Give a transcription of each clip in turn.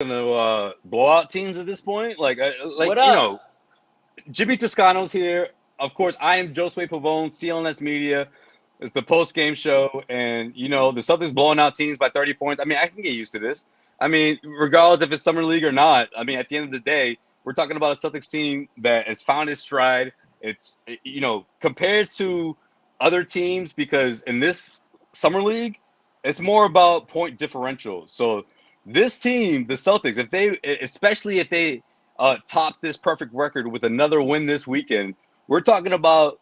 gonna blow out teams at this point. What up? Jimmy Toscano's here. Of course, I am Josue Pavon, CLNS Media. It's the post game show, and the Celtics blowing out teams by 30 points. I mean, I can get used to this. I mean, regardless if it's summer league or not. I mean, at the end of the day, we're talking about a Celtics team that has found its stride. It's compared to other teams, because in this summer league, it's more about point differential. So this team, the Celtics, especially if they top this perfect record with another win this weekend, we're talking about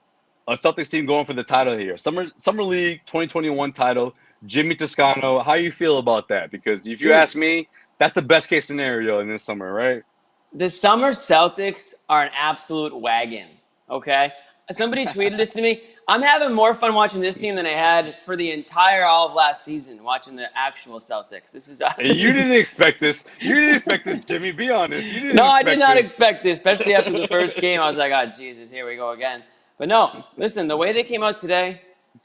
a Celtics team going for the title here. Summer League 2021 title. Jimmy Toscano, how you feel about that? Because if you Dude, ask me, that's the best case scenario in this summer, right? the summer Celtics are an absolute wagon, okay? Somebody tweeted this to me. I'm having more fun watching this team than I had for the entire all of last season watching the actual Celtics. This is And you didn't expect this. You didn't expect this, Jimmy. Be honest. You didn't No, I did expect not this. expect this, especially after the first game. I was like, oh, Jesus, here we go again. But no, listen, the way they came out today,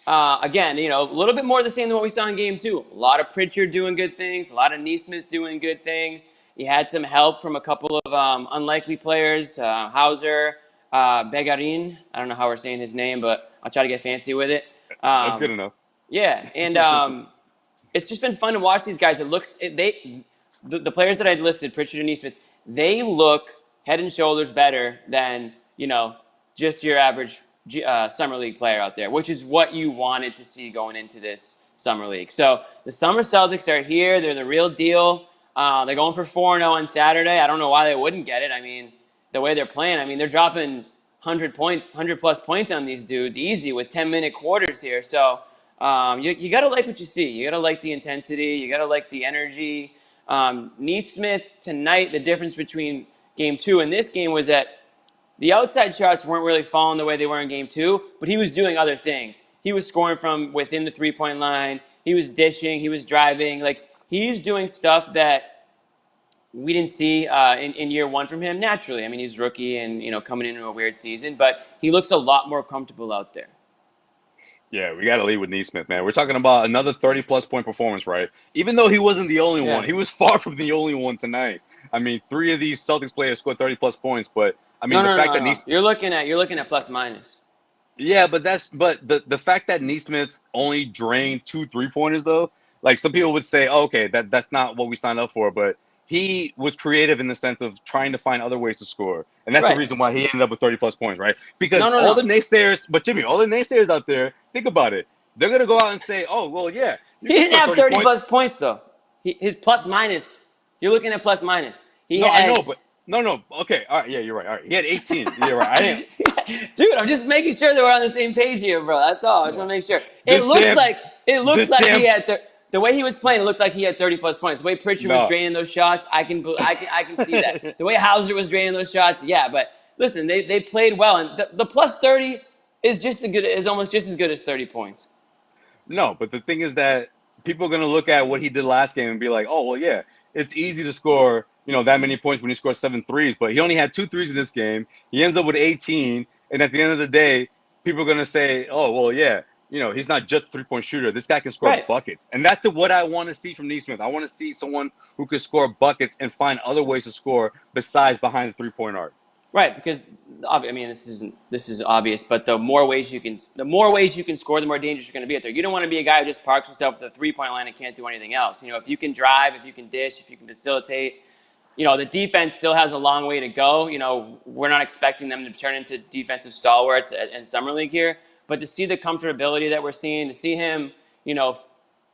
again, a little bit more the same than what we saw in game two. A lot of Pritchard doing good things, a lot of Neesmith doing good things. He had some help from a couple of unlikely players, Hauser, Begarin. I don't know how we're saying his name, but I'll try to get fancy with it. That's good Um, enough. yeah, and it's just been fun to watch these guys. The players that I listed, Pritchard and Neesmith, they look head and shoulders better than just your average summer league player out there, which is what you wanted to see going into this summer league. So the summer Celtics are here; they're the real deal. They're going for 4-0 on Saturday. I don't know why they wouldn't get it. I mean, the way they're playing, I mean, they're dropping 100 plus points on these dudes easy with 10-minute quarters here. So you got to like what you see. You got to like the intensity. You got to like the energy. Neesmith tonight, the difference between game two and this game was that the outside shots weren't really falling the way they were in game two, but he was doing other things. He was scoring from within the three-point line. He was dishing. He was driving. Like, he's doing stuff that we didn't see in year one from him naturally. I mean, he's rookie and coming into a weird season, but he looks a lot more comfortable out there. Yeah, we got to lead with Neesmith, man. We're talking about another 30-plus point performance, right? Even though he wasn't the only one, Yeah. he was far from the only one tonight. I mean, three of these Celtics players scored 30-plus points, but I No, mean, the no, fact no, that no. You're looking at plus minus. yeah, but the fact that Neesmith only drained two 3-pointers though, like some people would say, oh, okay, that's not what we signed up for, but he was creative in the sense of trying to find other ways to score, and that's the Right. reason why he ended up with 30-plus points, right? Because No, no, all the no. naysayers, but Jimmy, all the naysayers out there, think about it, they're gonna go out and say, oh, well, yeah, you He can didn't score have 30 30 points. plus points though. His plus minus. You're looking at plus minus. He No, I had know, but no, okay, all right, yeah, you're right, all right, he had 18, yeah, right, I didn't. Dude, I'm just making sure that we're on the same page here, bro. That's all. I just want to make sure. It This looked damn, like it looked this like he damn, had the way he was playing. It looked like he had 30 plus points. The way Pritchard was no. draining those shots, I can see that. The way Hauser was draining those shots, yeah. But listen, they played well, and the plus 30 is almost just as good as 30 points. No, but the thing is that people are going to look at what he did last game and be like, oh, well, yeah, it's easy to score, that many points when he scores 7 threes, but he only had 2 threes in this game. He ends up with 18, and at the end of the day, people are going to say, oh, well, yeah, he's not just a 3-point shooter. This guy can score Right. buckets. And that's what I want to see from Neesmith. I want to see someone who can score buckets and find other ways to score besides behind the 3-point arc. Right, because I mean this is obvious, but the more ways you can score, the more dangerous you're going to be out there. You don't want to be a guy who just parks himself at the 3-point line and can't do anything else. If you can drive, if you can dish, if you can facilitate, the defense still has a long way to go. We're not expecting them to turn into defensive stalwarts in summer league here, but to see the comfortability that we're seeing, to see him,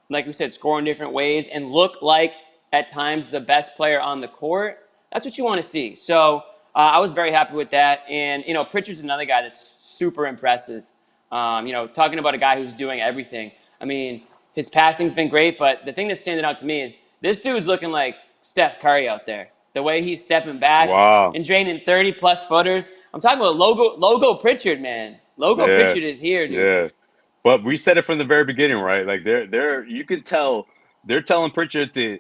like we said, score in different ways and look like at times the best player on the court, that's what you want to see. So. I was very happy with that. And, Pritchard's another guy that's super impressive. Talking about a guy who's doing everything. I mean, his passing's been great, but the thing that's standing out to me is this dude's looking like Steph Curry out there. The way he's stepping back Wow. and draining 30-plus footers. I'm talking about logo Pritchard, man. Logo Yeah. Pritchard is here, dude. Yeah. But we said it from the very beginning, right? Like they're you can tell they're telling Pritchard to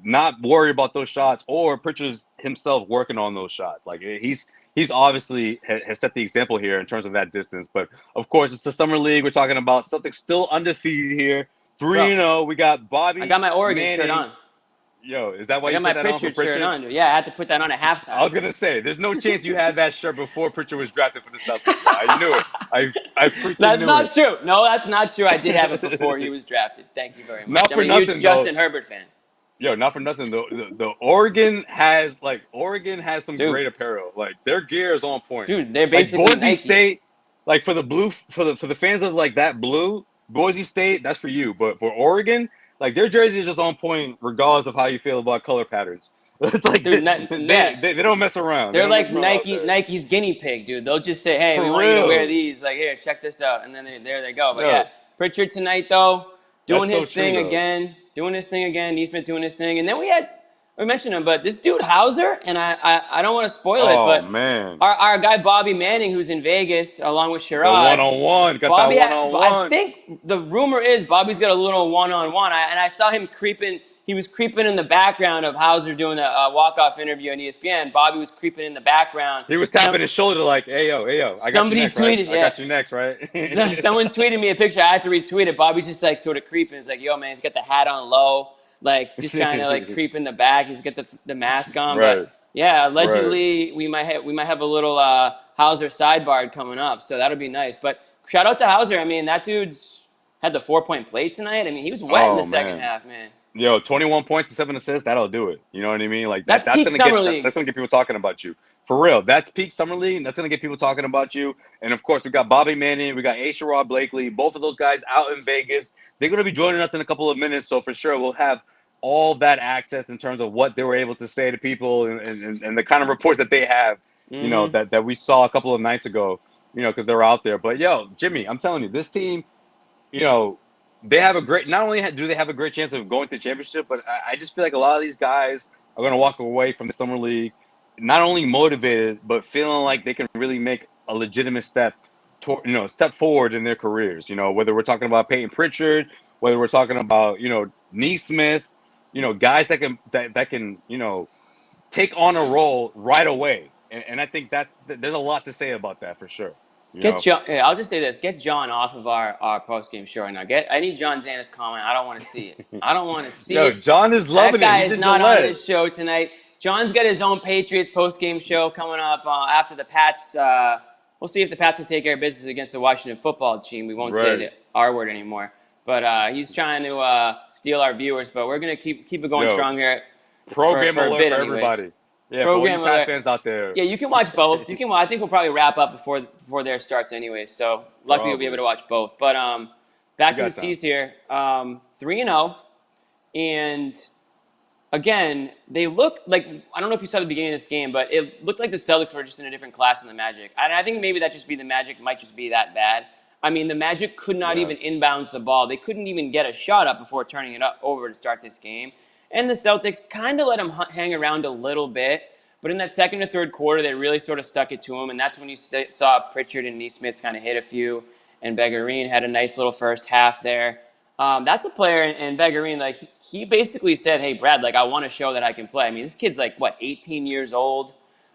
not worry about those shots, or Pritchard's himself working on those shots. Like he's obviously has set the example here in terms of that distance. But of course, it's the summer league. We're talking about Celtics still undefeated here, Bro, 3-0. We got I Bobby got my Oregon shirt Manning. on. Yo, is that why I you got my put that on for Pritchard shirt Pritchard? on. Yeah, I had to put that on at I was halftime. gonna say, there's no chance you had that shirt before Pritchard was drafted for the Celtics, bro. I knew it. I freaking That's knew not it. true. No, that's not true. I did have it before he was drafted. Thank you very much. Not I'm for a huge nothing though. Justin Herbert fan. Yo, not for nothing though. The Oregon has some Dude, great apparel. Like their gear is on point. dude, they're Like basically Boise Nike. State, like for the blue for the fans of like that blue, Boise State, that's for you. But for Oregon, like their jersey is just on point regardless of how you feel about color patterns. It's like Dude, yeah. they don't mess around. They They're don't mess like around out there. Nike's guinea pig, dude. They'll just say, "Hey, we For want you to wear real. these." Like, here, check this out, and then there they go. But yeah, Yo, Pritchard tonight though, that's doing so his true thing though. again, Neesmith doing his thing, and then we mentioned him, but this dude Hauser, and I don't want to spoil it, Oh but man. our guy Bobby Manning, who's in Vegas along with The one Sherrod. on one. Got that Bobby one had, on I one. think the rumor is Bobby's got a little one-on-one, and I saw him creeping. He was creeping in the background of Hauser doing a walk-off interview on ESPN. Bobby was creeping in the background. He was tapping his shoulder like, hey yo, I got you Somebody next, right? tweeted, I yeah. got you next, right? So someone tweeted me a picture. I had to retweet it. Bobby's just like sort of creeping. It's like, yo, man, he's got the hat on low, like just kind of like creep in the back. He's got the mask on, Right, but yeah, right. allegedly we might have a little Hauser sidebar coming up, so that'll be nice. But shout out to Hauser. I mean, that dude's had the 4-point play tonight. I mean, he was wet in the Oh second man. half, man. Yo, 21 points and 7 assists, that'll do it. You know what I mean? Like That's that's peak gonna get summer league. that's gonna get people talking about you. For real. That's peak summer league. And that's gonna get people talking about you. And of course, we got Bobby Manning, we got Sherrod Blakely, both of those guys out in Vegas. They're gonna be joining us in a couple of minutes. So for sure, we'll have all that access in terms of what they were able to say to people and the kind of reports that they have, Mm-hmm. that we saw a couple of nights ago, because they're out there. But yo, Jimmy, I'm telling you, this team, you know, they have a great. Not only do they have a great chance of going to the championship, but I just feel like a lot of these guys are going to walk away from the summer league not only motivated, but feeling like they can really make a legitimate step forward in their careers. Whether we're talking about Peyton Pritchard, whether we're talking about Neesmith, guys that can take on a role right away. And I think there's a lot to say about that for sure. You Get know. John. I'll just say this: get John off of our post game show right now. I need John Zannis comment. I don't want to see it. I don't want to see Yo, it. John is That loving it. guy He's is in not on Gillette. this show tonight. John's got his own Patriots post game show coming up after the Pats. We'll see if the Pats can take care of business against the Washington football team. We won't say Right. the R word anymore. But he's trying to steal our viewers. But we're gonna keep it going Yo, strong here program for a alert bit, for anyways. everybody. Yeah, for all you Program Pat alert. fans out there. Yeah, you can watch both. I think we'll probably wrap up before their starts anyway. So luckily you'll be able Probably. to watch both. But We back to the got time. C's here. 3-0, and again they look like, I don't know if you saw the beginning of this game, but it looked like the Celtics were just in a different class than the Magic. And I think maybe the Magic might just be that bad. I mean, the Magic could not Yeah. even inbounds the ball. They couldn't even get a shot up before turning it over to start this game. And the Celtics kind of let them hang around a little bit. But in that second or third quarter, they really sort of stuck it to them. And that's when you saw Pritchard and Neesmith kind of hit a few. And Beggarine had a nice little first half there. That's a player, and Beggarine, like, he basically said, hey, Brad, like, I want to show that I can play. I mean, this kid's like, 18 years old,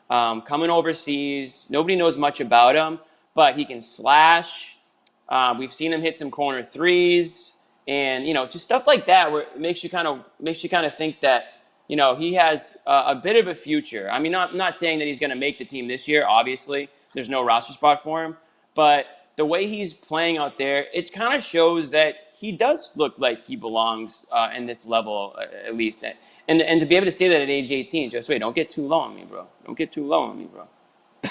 coming overseas. Nobody knows much about him, but he can slash. We've seen him hit some corner threes, and just stuff like that where it makes you kind of think that he has a bit of a future. I mean, not saying that he's going to make the team this year. Obviously, there's no roster spot for him, but the way he's playing out there, it kind of shows that he does look like he belongs in this level at least. And to be able to say that at age 18, just wait, don't get too low on me, bro. Don't get too low on me, bro.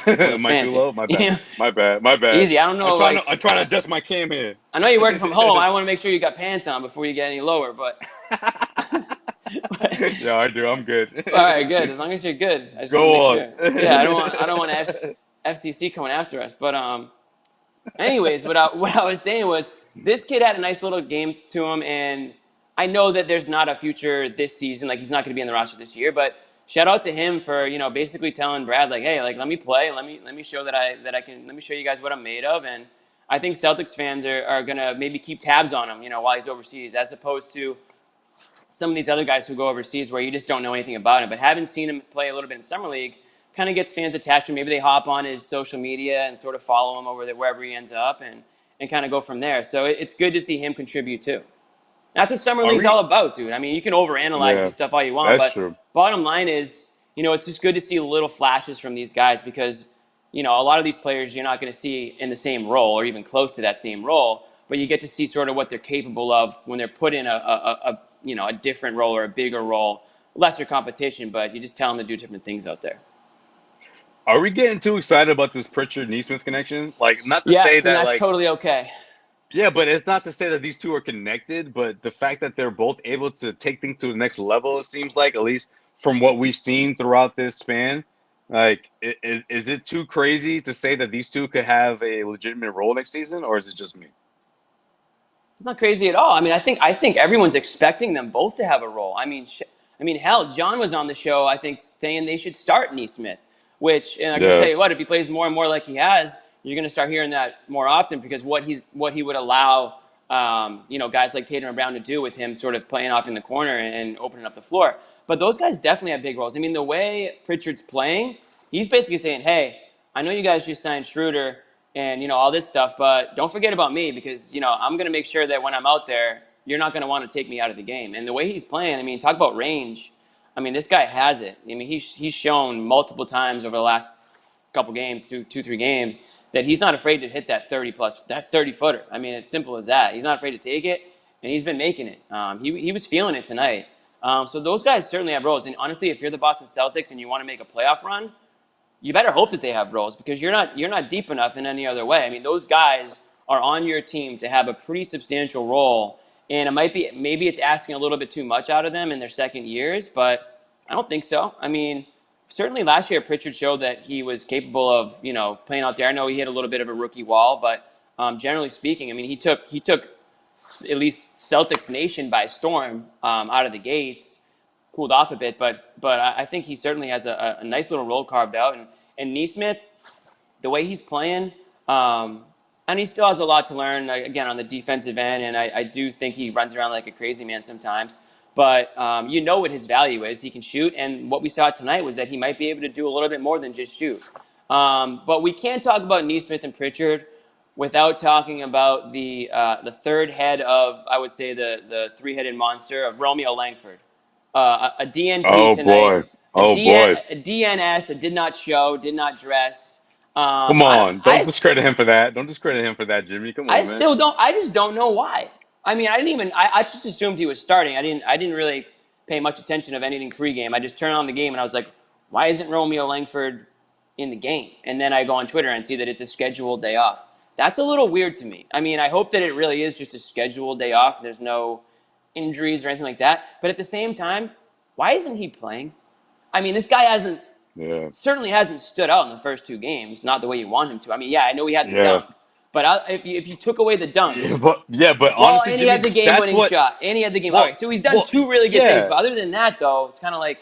Am I too Fancy. low? My bad. My bad. My bad. Easy. I don't know. I'm trying to adjust my cam here. I know you're working from home. I want to make sure you got pants on before you get any lower. But Yeah, I do. I'm good. all right, good. As long as you're good. I just Go want to on. make sure. Yeah, I don't want FCC coming after us. But anyways, what I was saying was this kid had a nice little game to him, and I know that there's not a future this season. Like, he's not going to be in the roster this year, but shout out to him for basically telling Brad, like, hey, like, let me play, let me show that I can, let me show you guys what I'm made of. And I think Celtics fans are going to maybe keep tabs on him, while he's overseas, as opposed to some of these other guys who go overseas where you just don't know anything about him. But having seen him play a little bit in summer league kind of gets fans attached to him. Maybe they hop on his social media and sort of follow him over there wherever he ends up, and kind of go from there. So it's good to see him contribute too. That's what summer Are league's we? all about, dude. I mean, you can overanalyze Yeah, this stuff all you want, that's but true. bottom line is, it's just good to see little flashes from these guys because, a lot of these players you're not going to see in the same role or even close to that same role, but you get to see sort of what they're capable of when they're put in a different role or a bigger role, lesser competition, but you just tell them to do different things out there. Are we getting too excited about this Pritchard Neesmith connection? Like, not to say Yes, and that, that's like, totally okay. yeah, but it's not to say that these two are connected, but the fact that they're both able to take things to the next level, it seems like, at least from what we've seen throughout this span, like, is it too crazy to say that these two could have a legitimate role next season, or is it just me? It's not crazy at all. I mean, I think everyone's expecting them both to have a role. I mean, hell, John was on the show. I think saying they should start Neesmith, which, and I can tell Yeah. you what, if he plays more and more like he has, you're going to start hearing that more often because what he would allow, guys like Tatum and Brown to do with him, sort of playing off in the corner and opening up the floor. But those guys definitely have big roles. I mean, the way Pritchard's playing, he's basically saying, "Hey, I know you guys just signed Schroeder." And all this stuff, but don't forget about me because I'm going to make sure that when I'm out there, you're not going to want to take me out of the game. And the way he's playing, I mean, talk about range. I mean, this guy has it. I mean, he's shown multiple times over the last couple games, two, 3 games, that he's not afraid to hit that 30 footer. I mean, it's simple as that. He's not afraid to take it, and he's been making it. He was feeling it tonight. So those guys certainly have roles. And honestly, if you're the Boston Celtics and you want to make a playoff run, you better hope that they have roles because you're not deep enough in any other way. I mean, those guys are on your team to have a pretty substantial role, and it might be maybe it's asking a little bit too much out of them in their second years, but I don't think so. I mean, certainly last year Pritchard showed that he was capable of playing out there. I know he hit a little bit of a rookie wall, but generally speaking, I mean, he took at least Celtics Nation by storm out of the gates. Cooled off a bit, but I think he certainly has a nice little role carved out. And Neesmith, the way he's playing, and he still has a lot to learn, again, on the defensive end, and I do think he runs around like a crazy man sometimes. But what his value is. He can shoot, and what we saw tonight was that he might be able to do a little bit more than just shoot. But we can't talk about Neesmith and Pritchard without talking about the third head of, I would say, the three-headed monster of Romeo Langford. A DNP Oh tonight, boy. Oh boy. a DNS, a did not show, did not dress. Come I, on. Don't I, discredit him for that. Don't discredit him for that, Jimmy. Come I on, man. still don't. I just don't know why. I mean, I just assumed he was starting. I didn't really pay much attention of anything pregame. I just turned on the game and I was like, why isn't Romeo Langford in the game? And then I go on Twitter and see that it's a scheduled day off. That's a little weird to me. I mean, I hope that it really is just a scheduled day off. There's no injuries or anything like that. But at the same time, why isn't he playing? I mean, this guy Yeah. certainly hasn't stood out in the first 2 games, not the way you want him to. I mean, yeah, I know he had the Yeah. dunk, but if you took away the dunk, But well, honestly, and he had Jimmy, the that's game-winning what. shot, and he had the game. All Well, right, so he's done 2 really good things, yeah. but other than that, though, it's kind of like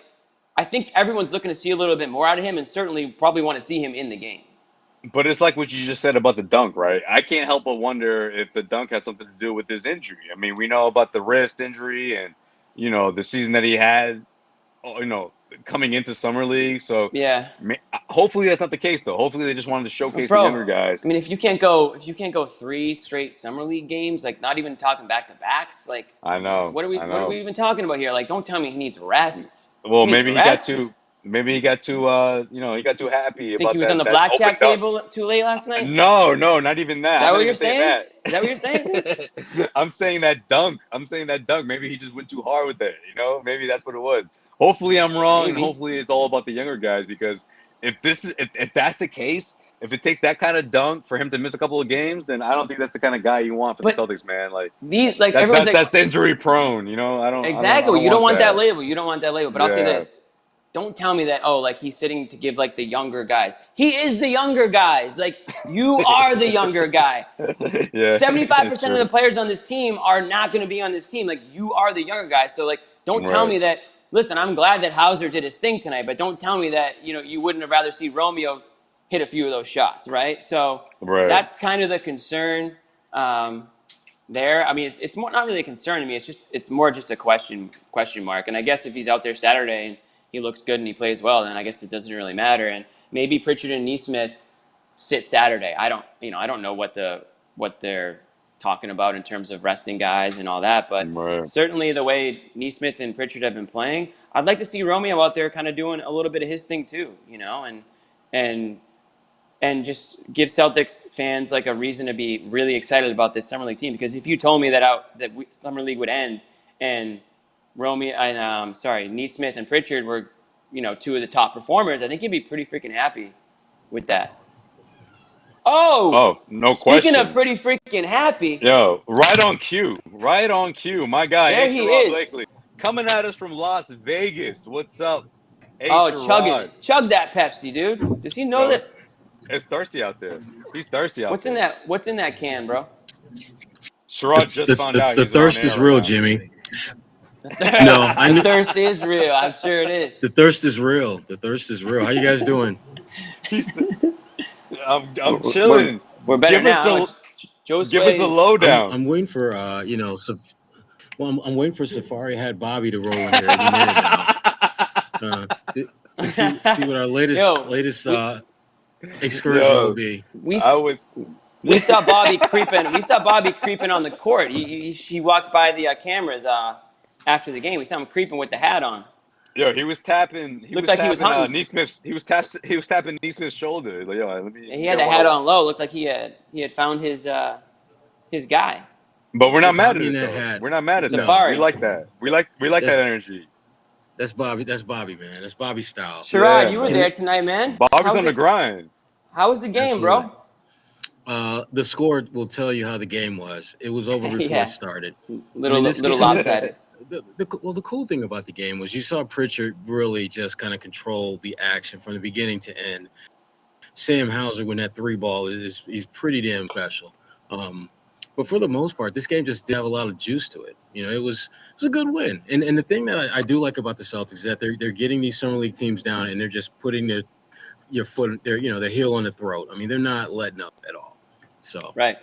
I think everyone's looking to see a little bit more out of him, and certainly probably want to see him in the game. But it's like what you just said about the dunk, right? I can't help but wonder if the dunk has something to do with his injury. I mean, we know about the wrist injury and the season that he had, coming into summer league. So Yeah, hopefully that's not the case, though. Hopefully they just wanted to but showcase the bro, younger guys. I mean, if you can't go 3 straight summer league games, like not even talking back to backs, like I know, what are we I what are we know. even talking about here? Like, don't tell me he needs rest. Well, He needs maybe he got rest. too. Maybe he got too happy Think about he was on the that open blackjack dunk. table too late last night? No, no, not even Is that. that I'm what not you're even saying saying? that. Is that what you're saying, dude? I'm saying that dunk. I'm saying that dunk. Maybe he just went too hard with it. Maybe that's what it was. Hopefully, I'm wrong, and Maybe. hopefully, it's all about the younger guys. Because if that's the case, if it takes that kind of dunk for him to miss a couple of games, then I don't think that's the kind of guy you want for the But Celtics, man. Like everyone's like, that's injury prone. I exactly. don't You don't want want that that. label. You don't want that label. But I'll say Yeah. this. Don't tell me that, like he's sitting to give like the younger guys. He is the younger guys. Like, you are the younger guy. Yeah, it's 75% of true. the players on this team are not going to be on this team. Like, you are the younger guy. So, like, don't tell Right. me that. Listen, I'm glad that Hauser did his thing tonight, but don't tell me that, you wouldn't have rather see Romeo hit a few of those shots, right? So Right. that's kind of the concern there. I mean, it's more not really a concern to me. It's more just a question mark. And I guess if he's out there Saturday and he looks good and he plays well, then I guess it doesn't really matter. And maybe Pritchard and Neesmith sit Saturday. I don't know what they're talking about in terms of resting guys and all that. But certainly the way Neesmith and Pritchard have been playing, I'd like to see Romeo out there kind of doing a little bit of his thing too, and just give Celtics fans like a reason to be really excited about this summer league team. Because if you told me that summer league would end and Neesmith and Pritchard were, two of the top performers, I think you'd be pretty freaking happy with that. Oh, no question. Speaking of pretty freaking happy. Yo, right on cue. My guy, there he Sherrod is. Blakely, coming at us from Las Vegas. What's up? Chugging. Chug that Pepsi, dude. Does he know that? It's thirsty out there. He's thirsty out there. What's in that can, bro? Sherrod just found out. The thirst is real, Jimmy. The thirst is real. I'm sure it is. The thirst is real. How you guys doing? I'm chilling. We're better now. Give us the lowdown. I'm waiting for I'm waiting for Safari Hat Bobby to roll in here any minute now. See what our latest excursion will be. We saw Bobby creeping. We saw Bobby creeping on the court. He walked by the cameras after the game. We saw him creeping with the hat on. Yo, he was tapping. He was tapping Neesmith's shoulder. Like, yo, he had the hat on low. Looked like he had found his guy. But we're not mad at it. We're not mad at that. We like that. We like that energy. That's Bobby, man. That's Bobby's style. Sherrod, you were there tonight, man. Bobby's on the grind. How was the game, bro? The score will tell you how the game was. It was over before it started. Little lopsided. The cool thing about the game was you saw Pritchard really just kind of control the action from the beginning to end. Sam Hauser, when that three ball he's pretty damn special. But for the most part, this game just did have a lot of juice to it. It was a good win. And the thing that I do like about the Celtics is that they're getting these summer league teams down and they're just putting their heel on the throat. I mean, they're not letting up at all. So right,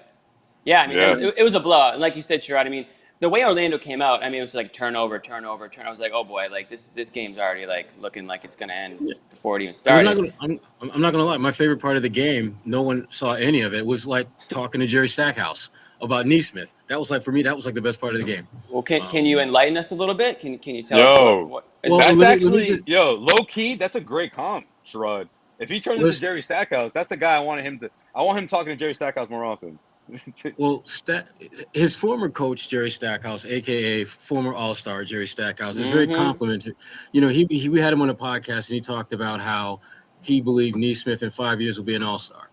yeah. I mean, it was a blowout, and like you said, Sherrod. I mean, the way Orlando came out, I mean, it was like turnover. I was like, oh boy, like this game's already like looking like it's gonna end before it even started. I'm not gonna lie. My favorite part of the game, no one saw any of it, was like talking to Jerry Stackhouse about Neesmith. That was like, for me, that was like the best part of the game. Well, can you enlighten us a little bit? Can you tell us what? Low key, that's a great comp, Sherrod. If he turns into Jerry Stackhouse, that's the guy I want him talking to Jerry Stackhouse more often. Well, his former coach, Jerry Stackhouse, a.k.a. former All-Star Jerry Stackhouse, is very complimentary. We had him on a podcast, and he talked about how he believed Neesmith in 5 years will be an All-Star.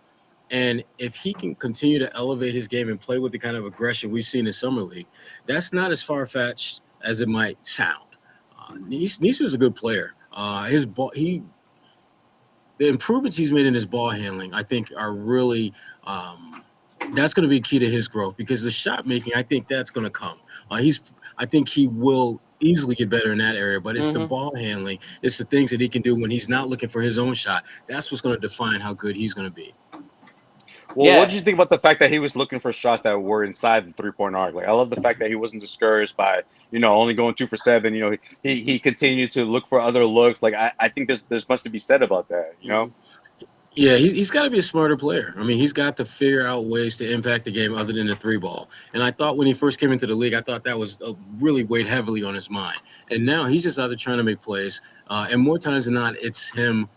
And if he can continue to elevate his game and play with the kind of aggression we've seen in Summer League, that's not as far-fetched as it might sound. Neesmith's a good player. The improvements he's made in his ball handling, I think, are really that's going to be key to his growth, because the shot making, I think that's going to come. I think he will easily get better in that area, but it's the ball handling. It's the things that he can do when he's not looking for his own shot. That's what's going to define how good he's going to be. Well, what did you think about the fact that he was looking for shots that were inside the three-point arc? Like, I love the fact that he wasn't discouraged by, only going 2 for 7. He continued to look for other looks. Like, I think there's much to be said about that, Yeah, he's got to be a smarter player. I mean, he's got to figure out ways to impact the game other than the three ball. And I thought when he first came into the league, I thought that was really weighed heavily on his mind. And now he's just out there trying to make plays. And more times than not, it's him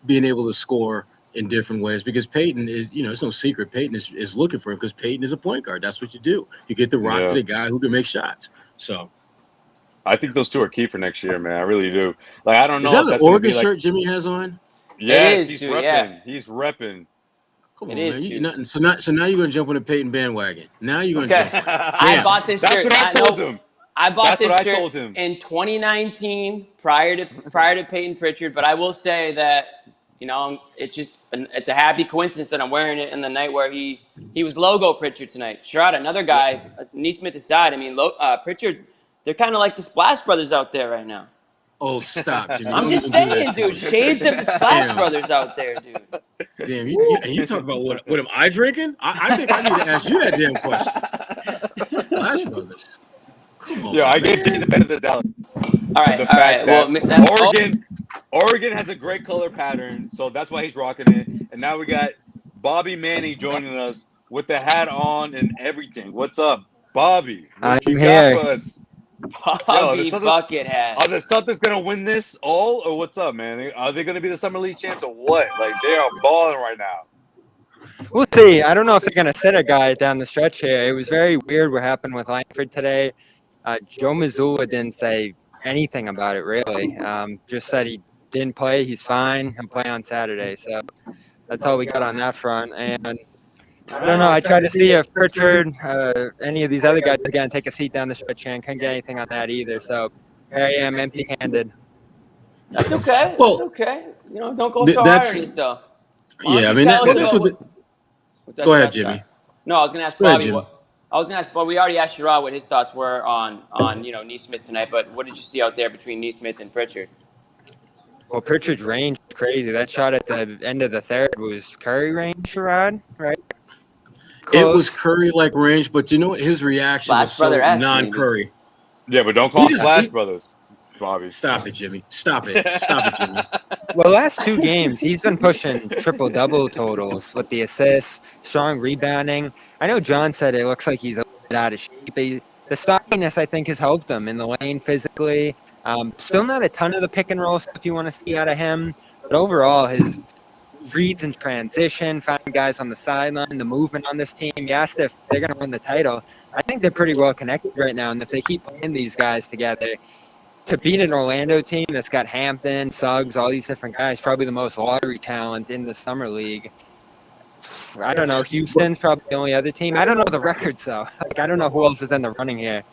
being able to score in different ways, because Peyton is, it's no secret. Peyton is looking for him, because Peyton is a point guard. That's what you do. You get the rock to the guy who can make shots. So I think those two are key for next year, man. I really do. Like, I don't know. Is that an Oregon shirt Jimmy has on? Yes, he's repping. Yeah. He's repping. Come on, man. So now you're going to jump on the Peyton bandwagon. Now you're going to jump on it. I bought this shirt. That's what I told him. I bought this shirt in 2019 prior to Peyton Pritchard, but I will say that, it's a happy coincidence that I'm wearing it in the night where he was logo Pritchard tonight. Sherrod, another guy, Neesmith aside, I mean, Pritchard's, they're kind of like the Splash Brothers out there right now. Oh, stop, Jimmy. I'm just saying, dude. Shades of the Splash Brothers out there, dude. Damn, you talk about what am I drinking? I think I need to ask you that damn question. Splash Brothers. Come on. Yeah, I gave you the benefit of the doubt. All right. Well, Oregon has a great color pattern, so that's why he's rocking it. And now we got Bobby Manning joining us, with the hat on and everything. What's up, Bobby? What I'm you got for here. us? Bobby Buckethead. Are the Celtics gonna win this all, or what's up, man? Are they gonna be the Summer League champs or what? Like they are balling right now. We'll see. I don't know if they're going to sit a guy down the stretch here. It was very weird what happened with Langford today. Joe Mazzulla didn't say anything about it, really. Just said he didn't play. He's fine. He'll play on Saturday. So that's all we got on that front. And I don't know. I tried to see if Pritchard, any of these other guys are going to take a seat down the stretch here, and couldn't get anything on that either. So here I am, empty-handed. That's okay. Well, that's okay. Don't go so hard on yourself. Yeah, I mean, that's what Go ahead, Jimmy. Sorry. No, I was going to ask Bobby But we already asked Sherrod what his thoughts were on Neesmith tonight, but what did you see out there between Neesmith and Pritchard? Well, Pritchard's range is crazy. That shot at the end of the third was Curry range, Sherrod, right? Close. It was Curry-like range, but you know what? His reaction was so non-Curry. Yeah, but don't call them Splash Brothers, Bobby. Stop it, Jimmy. Stop it, Jimmy. Well, last 2 games, he's been pushing triple-double totals with the assists, strong rebounding. I know John said it looks like he's a little bit out of shape. The stockiness, I think, has helped him in the lane physically. Still not a ton of the pick-and-roll stuff you want to see out of him, but overall, his reads in transition, finding guys on the sideline, the movement on this team. You asked if they're going to win the title. I think they're pretty well connected right now, and if they keep playing these guys together, to beat an Orlando team that's got Hampton, Suggs, all these different guys, probably the most lottery talent in the summer league. I don't know. Houston's probably the only other team. I don't know the records, though. I don't know who else is in the running here.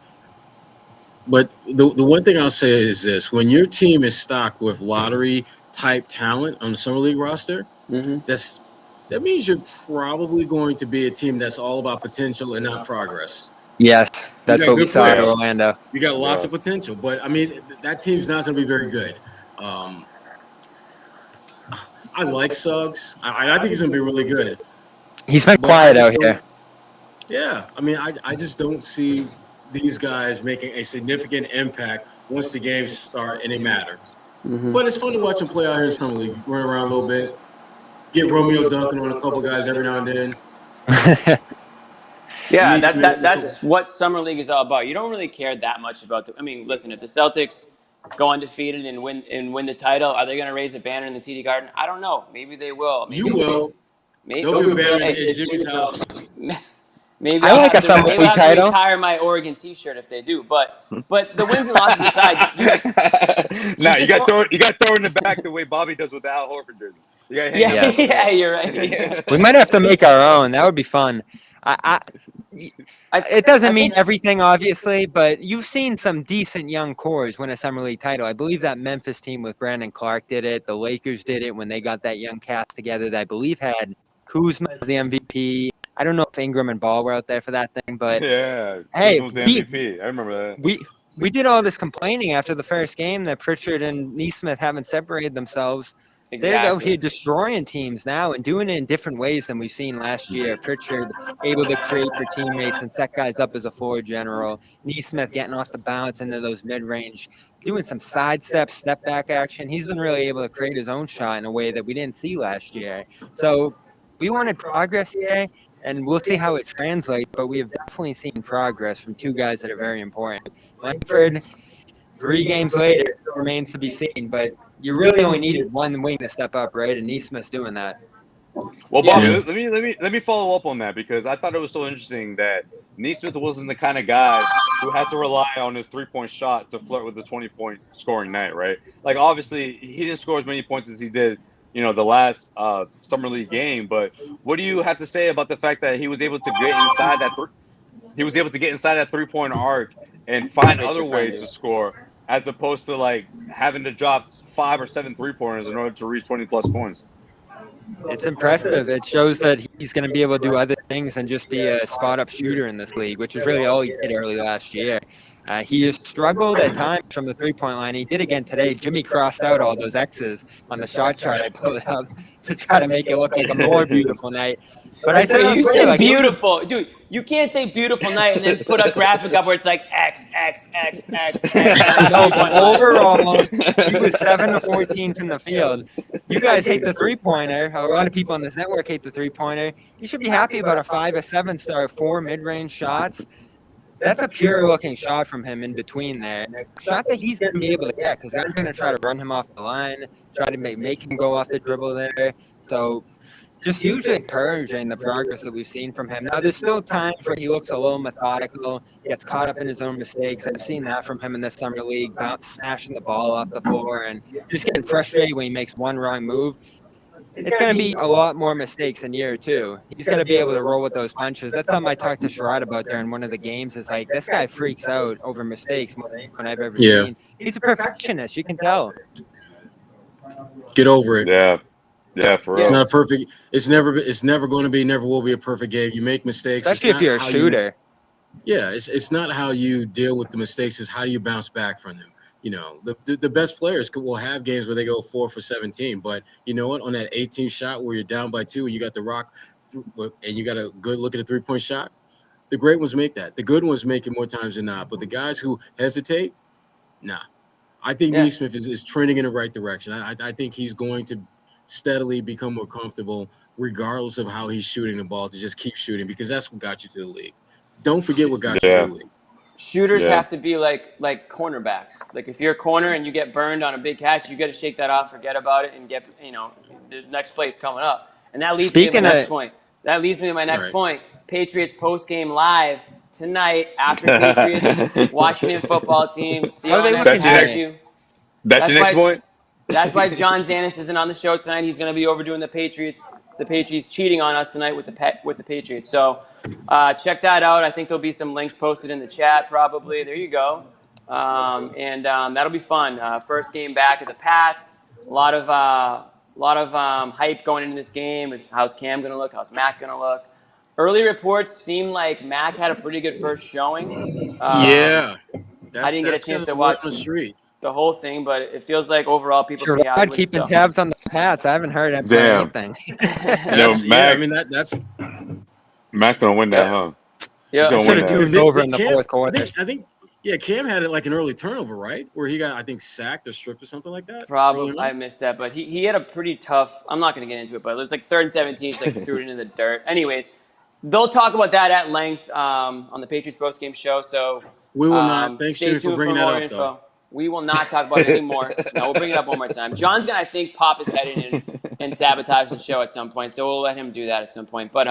But the one thing I'll say is this. When your team is stocked with lottery-type talent on the summer league roster, that means you're probably going to be a team that's all about potential and not progress. Yes, that's what we saw at Orlando. You got lots of potential, but, I mean, that team's not going to be very good. I like Suggs. I think he's going to be really good. He's been quiet out here. Yeah, I mean, I just don't see these guys making a significant impact once the games start and they matter. But it's fun to watch them play out here in Summer League, run around a little bit, get Romeo dunking on a couple guys every now and then. Yeah, that's what Summer League is all about. You don't really care that much about I mean, listen, if the Celtics go undefeated and win the title, are they going to raise a banner in the TD Garden? I don't know. Maybe they will. Maybe you will. Maybe they'll be a banner in Jimmy's house. Maybe I like a Summer League title. Retire my Oregon T-shirt if they do. But the wins and losses aside, you got throw in the back the way Bobby does with the Al Horford jersey. Yeah, you're right. Yeah. We might have to make our own. That would be fun. It doesn't mean everything, obviously, but you've seen some decent young cores win a Summer League title. I believe that Memphis team with Brandon Clark did it. The Lakers did it when they got that young cast together that I believe had Kuzma as the MVP. I don't know if Ingram and Ball were out there for that thing, but hey, Kuzma's the MVP. I remember that. We did all this complaining after the first game that Pritchard and Neesmith haven't separated themselves. Exactly. They're out here destroying teams now and doing it in different ways than we've seen last year. Pritchard able to create for teammates and set guys up as a floor general. Neesmith getting off the bounce into those mid-range, doing some sidestep, step-back action. He's been really able to create his own shot in a way that we didn't see last year. So we wanted progress here, and we'll see how it translates, but we have definitely seen progress from 2 guys that are very important. Langford, 3 games later, still remains to be seen, but you really only needed 1 wing to step up, right? And Neesmith's doing that. Well, Bobby, let me follow up on that because I thought it was so interesting that Neesmith wasn't the kind of guy who had to rely on his 3-point shot to flirt with the 20-point scoring night, right? Like, obviously, he didn't score as many points as he did, the last Summer League game. But what do you have to say about the fact that he was able to get inside that 3-point arc and find other ways to score, as opposed to like having to drop 5 or 7 3-pointers in order to reach 20+ points? It's impressive. It shows that he's going to be able to do other things than just be a spot-up shooter in this league, which is really all he did early last year. He has struggled at times from the 3-point line. He did again today. Jimmy crossed out all those X's on the shot chart I pulled up to try to make it look like a more beautiful night. But I said you said beautiful. Dude, You can't say beautiful night and then put a graphic up where it's like X, X, X, X, X. No, but overall, he was 7 of 14 from the field. You guys hate the three-pointer. A lot of people on this network hate the three-pointer. You should be happy about a 5 of 7 star, 4 mid-range shots. That's a pure-looking shot from him in between there. Shot that he's going to be able to get because I'm going to try to run him off the line, try to make him go off the dribble there. So just hugely encouraging the progress that we've seen from him. Now, there's still times where he looks a little methodical, gets caught up in his own mistakes. I've seen that from him in the summer league, smashing the ball off the floor and just getting frustrated when he makes one wrong move. It's going to be a lot more mistakes in year 2. He's going to be able to roll with those punches. That's something I talked to Sherrod about during one of the games. Is like, this guy freaks out over mistakes more than I've ever seen. He's a perfectionist. You can tell. Get over it. Yeah, for real. It's not perfect. It's never going to be, never will be a perfect game. You make mistakes. Especially if you're a shooter. It's not how you deal with the mistakes. It's how do you bounce back from them. You know, the best players will have games where they go 4 for 17. But you know what? On that 18 shot where you're down by 2 and you got the rock and you got a good look at a 3-point shot, the great ones make that. The good ones make it more times than not. But the guys who hesitate, nah. I think Neesmith is trending in the right direction. I think he's going to steadily become more comfortable regardless of how he's shooting the ball, to just keep shooting, because that's what got you to the league. Don't forget what got you to the league. Shooters have to be like cornerbacks. Like if you're a corner and you get burned on a big catch, you got to shake that off, forget about it, and get the next play's coming up. And that leads me to my next point. That leads me to my next point. Patriots postgame live tonight after Patriots Washington football team. CLNS has you. That's your next point. That's why John Zannis isn't on the show tonight. He's going to be overdoing the Patriots. The Patriots cheating on us tonight with the Patriots. So check that out. I think there'll be some links posted in the chat probably. There you go. And that'll be fun. First game back at the Pats. A lot of hype going into this game. How's Cam going to look? How's Mac going to look? Early reports seem like Mac had a pretty good first showing. I didn't get a chance to watch the whole thing, but it feels like overall people are happy with it. Keeping tabs on the Pats. I haven't heard anything. That's Mac's gonna win that, huh? Yeah, should have tuned over in the fourth quarter. I think Cam had it like an early turnover, right? Where he got, I think, sacked or stripped or something like that. Probably, I missed that, but he had a pretty tough. I'm not going to get into it, but it was like 3rd and 17. He's like threw it into the dirt. Anyways, they'll talk about that at length on the Patriots postgame show. So we will not. Thanks, stay Jimmy, tuned for bringing more that up, info. though. We will not talk about it anymore. No, we'll bring it up one more time. John's going to, I think, pop his head in and sabotage the show at some point. So we'll let him do that at some point. But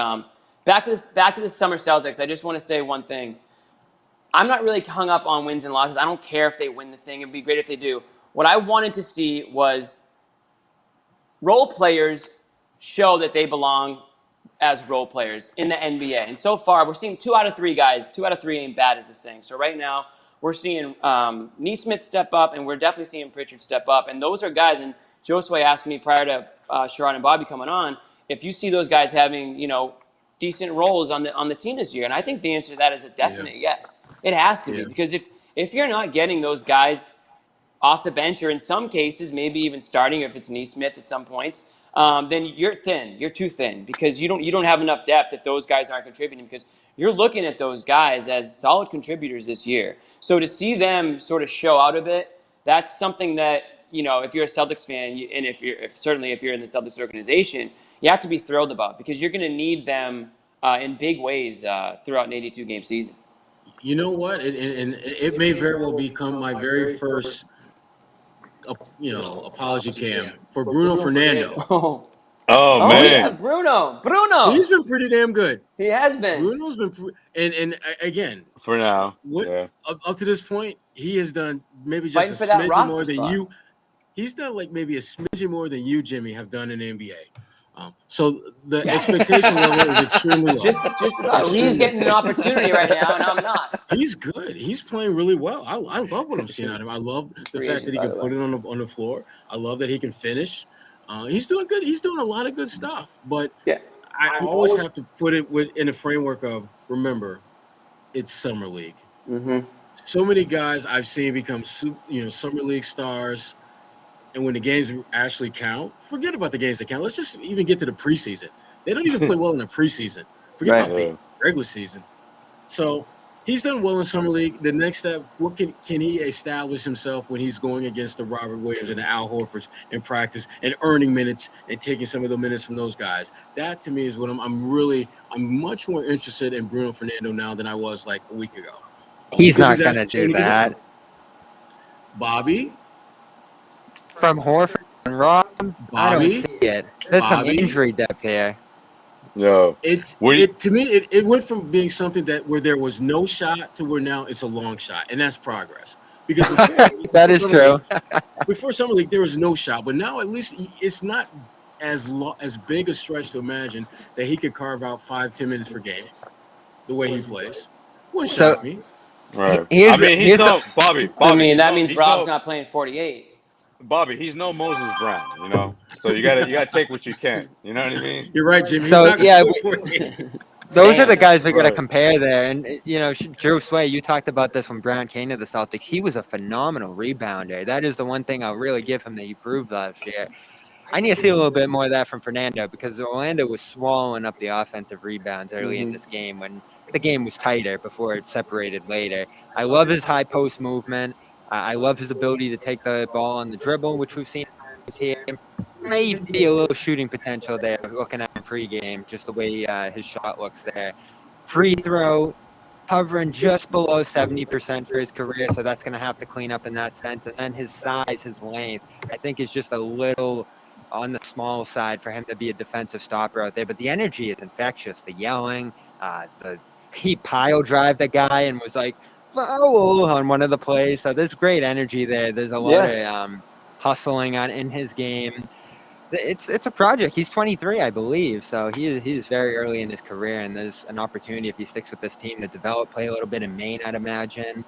back to the summer Celtics. I just want to say one thing. I'm not really hung up on wins and losses. I don't care if they win the thing. It'd be great if they do. What I wanted to see was role players show that they belong as role players in the NBA. And so far, we're seeing 2 out of 3 guys. 2 out of 3 ain't bad, as the saying. So right now, we're seeing Neesmith step up, and we're definitely seeing Pritchard step up. And those are guys, and Josue asked me prior to Sherrod and Bobby coming on, if you see those guys having, decent roles on the team this year. And I think the answer to that is a definite yes. It has to be, because if you're not getting those guys off the bench, or in some cases maybe even starting if it's Neesmith at some points, then you're thin. You're too thin, because you don't have enough depth if those guys aren't contributing, because you're looking at those guys as solid contributors this year. So to see them sort of show out a bit, that's something that, if you're a Celtics fan, and if you're in the Celtics organization, you have to be thrilled about, because you're going to need them in big ways throughout an 82-game season. You know what? And it may very well become my very first, apology cam for Bruno Fernando. Oh man, yeah, Bruno. He's been pretty damn good. He has been. Bruno's been, and again, for now, up to this point, he has done maybe fighting just a smidgen more than you. He's done like maybe a smidgen more than you, Jimmy, have done in the NBA. So the expectation level is extremely low. Just about. He's getting an opportunity right now, and I'm not. He's good. He's playing really well. I love what I'm seeing out of him. I love the fact that he can put it on the floor. I love that he can finish. He's doing good. He's doing a lot of good stuff. But I always have to put it in a framework of, remember, it's summer league. Mm-hmm. So many guys I've seen become summer league stars. And when the games actually count, forget about the games that count. Let's just even get to the preseason. They don't even play well in the preseason. Forget about regular season. So he's done well in summer league. The next step, what can he establish himself when he's going against the Robert Williams and the Al Horfords in practice and earning minutes and taking some of the minutes from those guys? That to me is what I'm much more interested in Bruno Fernando now than I was like a week ago. He's not going to do that. Bobby? From Horford and Rob, I don't see it. There's some injury depth here. Yo, to me, it went from being something where there was no shot to where now it's a long shot, and that's progress. Because that is true. Before summer league, there was no shot, but now at least it's not as big a stretch to imagine that he could carve out 5-10 minutes per game, the way he plays. Wouldn't shock me. Right. He's no Bobby. I mean, that means Rob's not playing 48. Bobby, he's no Moses Brown, you know. So you gotta take what you can. You know what I mean? You're right, Jimmy. So yeah, those are the guys we gotta compare there. And you know, Josue, you talked about this when Brown came to the Celtics. He was a phenomenal rebounder. That is the one thing I'll really give him that he proved last year. I need to see a little bit more of that from Fernando because Orlando was swallowing up the offensive rebounds early in this game when the game was tighter before it separated later. I love his high post movement. I love his ability to take the ball on the dribble, which we've seen here. May even be a little shooting potential there looking at him pregame, just the way his shot looks there. Free throw, hovering just below 70% for his career, so that's going to have to clean up in that sense. And then his size, his length, I think is just a little on the small side for him to be a defensive stopper out there. But the energy is infectious. The yelling, he pile drive the guy and was like, foul on one of the plays. So there's great energy there. There's a lot of hustling in his game. It's a project. He's 23, I believe. So he's very early in his career, and there's an opportunity if he sticks with this team to develop, play a little bit in Maine, I'd imagine.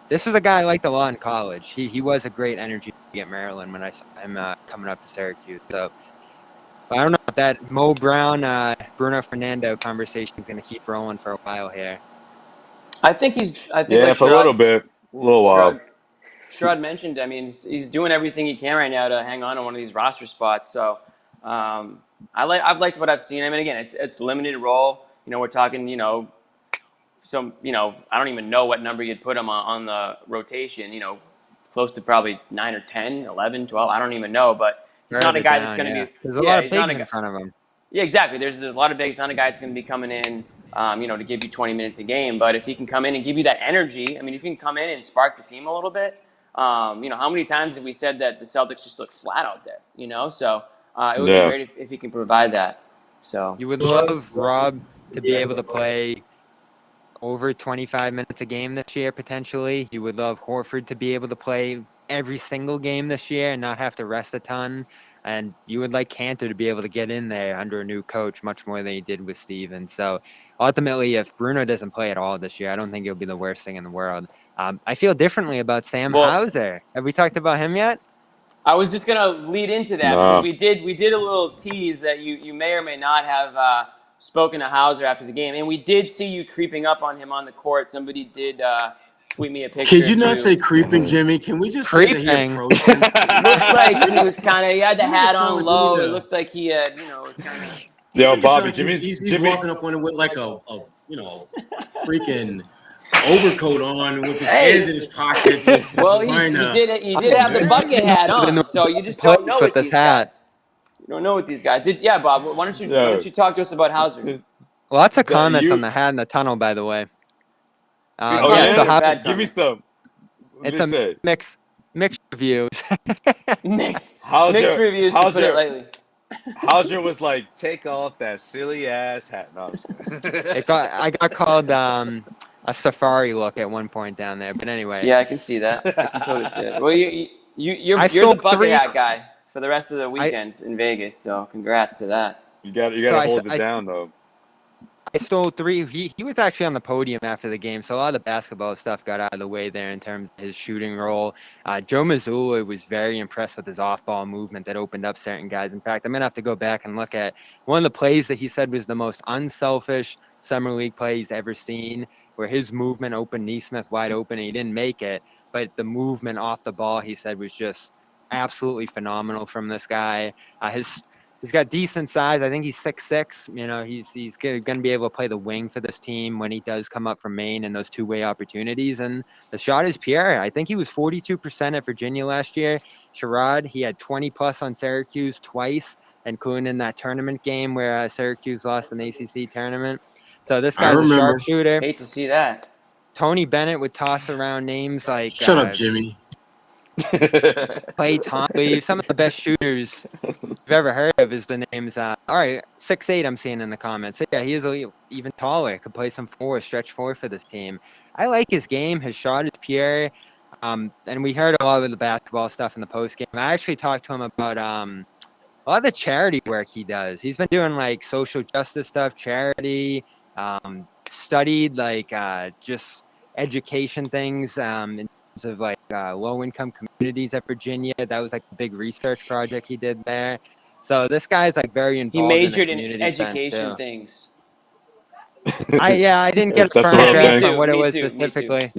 This was a guy I liked a lot in college. He was a great energy at Maryland when I saw him coming up to Syracuse. So I don't know if that Mo Brown, Bruno Fernando conversation is going to keep rolling for a while here. I think like for a little while. Sherrod mentioned, I mean, he's doing everything he can right now to hang on to one of these roster spots. So I've liked what I've seen. I mean, again, it's limited role. You know, we're talking, I don't even know what number you'd put him on the rotation, close to probably 9 or 10, 11, 12. I don't even know, but he's not a guy that's going to be. There's a lot of bigs in front of him. Yeah, exactly. There's a lot of bigs. Not a guy that's going to be coming in, to give you 20 minutes a game. But if he can come in and give you that energy, I mean, if he can come in and spark the team a little bit, how many times have we said that the Celtics just look flat out there? So it would be great if he can provide that. So you would love Rob to be able to play over 25 minutes a game this year, potentially. You would love Horford to be able to play every single game this year and not have to rest a ton. And you would like Cantor to be able to get in there under a new coach much more than he did with Stevens. So ultimately, if Bruno doesn't play at all this year, I don't think it'll be the worst thing in the world. I feel differently about Sam Hauser. Have we talked about him yet? I was just going to lead into that because we did a little tease that you may or may not have spoken to Hauser after the game. And we did see you creeping up on him on the court. Somebody did tweet me a picture. Could you not say creeping, Jimmy? Can we just creeping? Say that he approached him? It looked like he was kind of, he had the hat on low. It looked like he had, was kind of. Yo, Bobby, He's walking up on him with like a freaking overcoat on with his hands in his pockets. Well, he did have the bucket hat on, so you just don't know with these guys. You don't know with these guys. Bob, why don't you talk to us about Hauser? Lots of comments on the hat in the tunnel, by the way. Give me some. It's a mixed reviews. Mixed reviews, to put it lightly. Hauser was like, take off that silly ass hat. No, I got called a safari look at one point down there, but anyway. Yeah, I can see that. I can totally see it. Well, you're the bucket hat guy for the rest of the weekends in Vegas, so congrats to that. You got to hold it down though. I stole 3. He was actually on the podium after the game, so a lot of the basketball stuff got out of the way there in terms of his shooting role. Joe Mazzulla was very impressed with his off-ball movement that opened up certain guys. In fact, I'm going to have to go back and look at one of the plays that he said was the most unselfish summer league play he's ever seen, where his movement opened Nesmith wide open and he didn't make it, but the movement off the ball, he said, was just absolutely phenomenal from this guy. He's got decent size. I think he's 6'6". You know, he's going to be able to play the wing for this team when he does come up from Maine in those two-way opportunities. And the shot is Pierre. I think he was 42% at Virginia last year. Sherrod, he had 20+ on Syracuse twice, and Kuhn in that tournament game where Syracuse lost an ACC tournament. So this guy's a sharpshooter. Hate to see that. Tony Bennett would toss around names like Shut up, Jimmy. Clay Thompson. Some of the best shooters you've ever heard of is the names. All right, 6'8" I'm seeing in the comments. Yeah, he is even taller. Could play some stretch four for this team. I like his game. His shot is pure. And we heard a lot of the basketball stuff in the post game. I actually talked to him about a lot of the charity work he does. He's been doing like social justice stuff, charity, studied like just education things in terms of like low income communities at Virginia. That was like a big research project he did there. So this guy's like very involved. He majored in in education things. I didn't get a firm grasp on what it was specifically.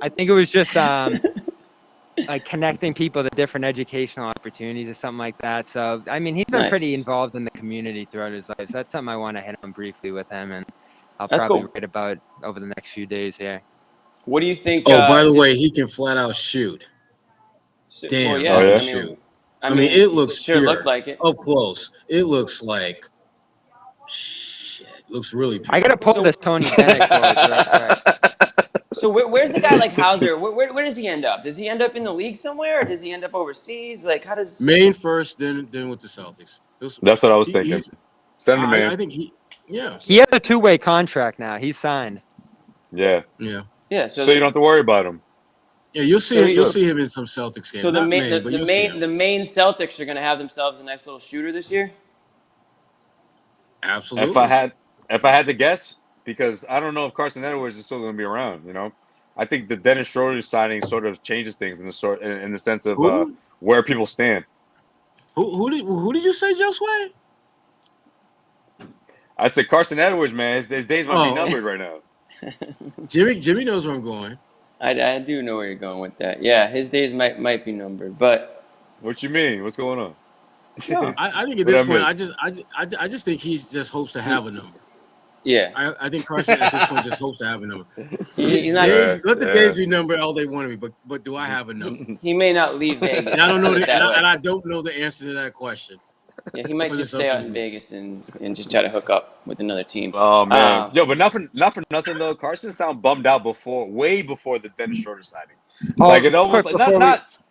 I think it was just like connecting people to different educational opportunities or something like that. So I mean, he's been pretty involved in the community throughout his life. So that's something I want to hit on briefly with him, and I'll probably write about over the next few days here. What do you think? Oh, by the way, he can flat out shoot. Damn, well, yeah. shoot. I mean, it looks sure pure. Looked like it up close. It looks like shit. It looks really pure. I gotta pull this Tony Bennett quote. So where's a guy like Hauser? Where does he end up? Does he end up in the league somewhere, or does he end up overseas? Like, how does Maine first, then with the Celtics? That's what I was thinking. Send him to Maine. I think he has a 2-way contract now. He's signed. Yeah. So you don't have to worry about him. Yeah, you'll see him in some Celtics games. So the Maine Celtics are going to have themselves a nice little shooter this year. Absolutely. If I had to guess, because I don't know if Carson Edwards is still going to be around. You know, I think the Dennis Schroeder signing sort of changes things in the sense of where people stand. Who did you say, Josue? I said Carson Edwards, man. His days might be numbered right now. Jimmy knows where I'm going. I do know where you're going with that. Yeah, his days might be numbered, but what you mean? What's going on? No, I think at this point, I just think he just hopes to have a number. Yeah, I think Carson at this point just hopes to have a number. He's not. Let the days be numbered all they want to be, but do I have a number? He may not leave Vegas. And I don't know, and I don't know the answer to that question. Yeah, he might just stay out in Vegas and just try to hook up with another team. Oh man, but not for nothing though. Carson sounded bummed out way before the Dennis Schroeder signing. Like it almost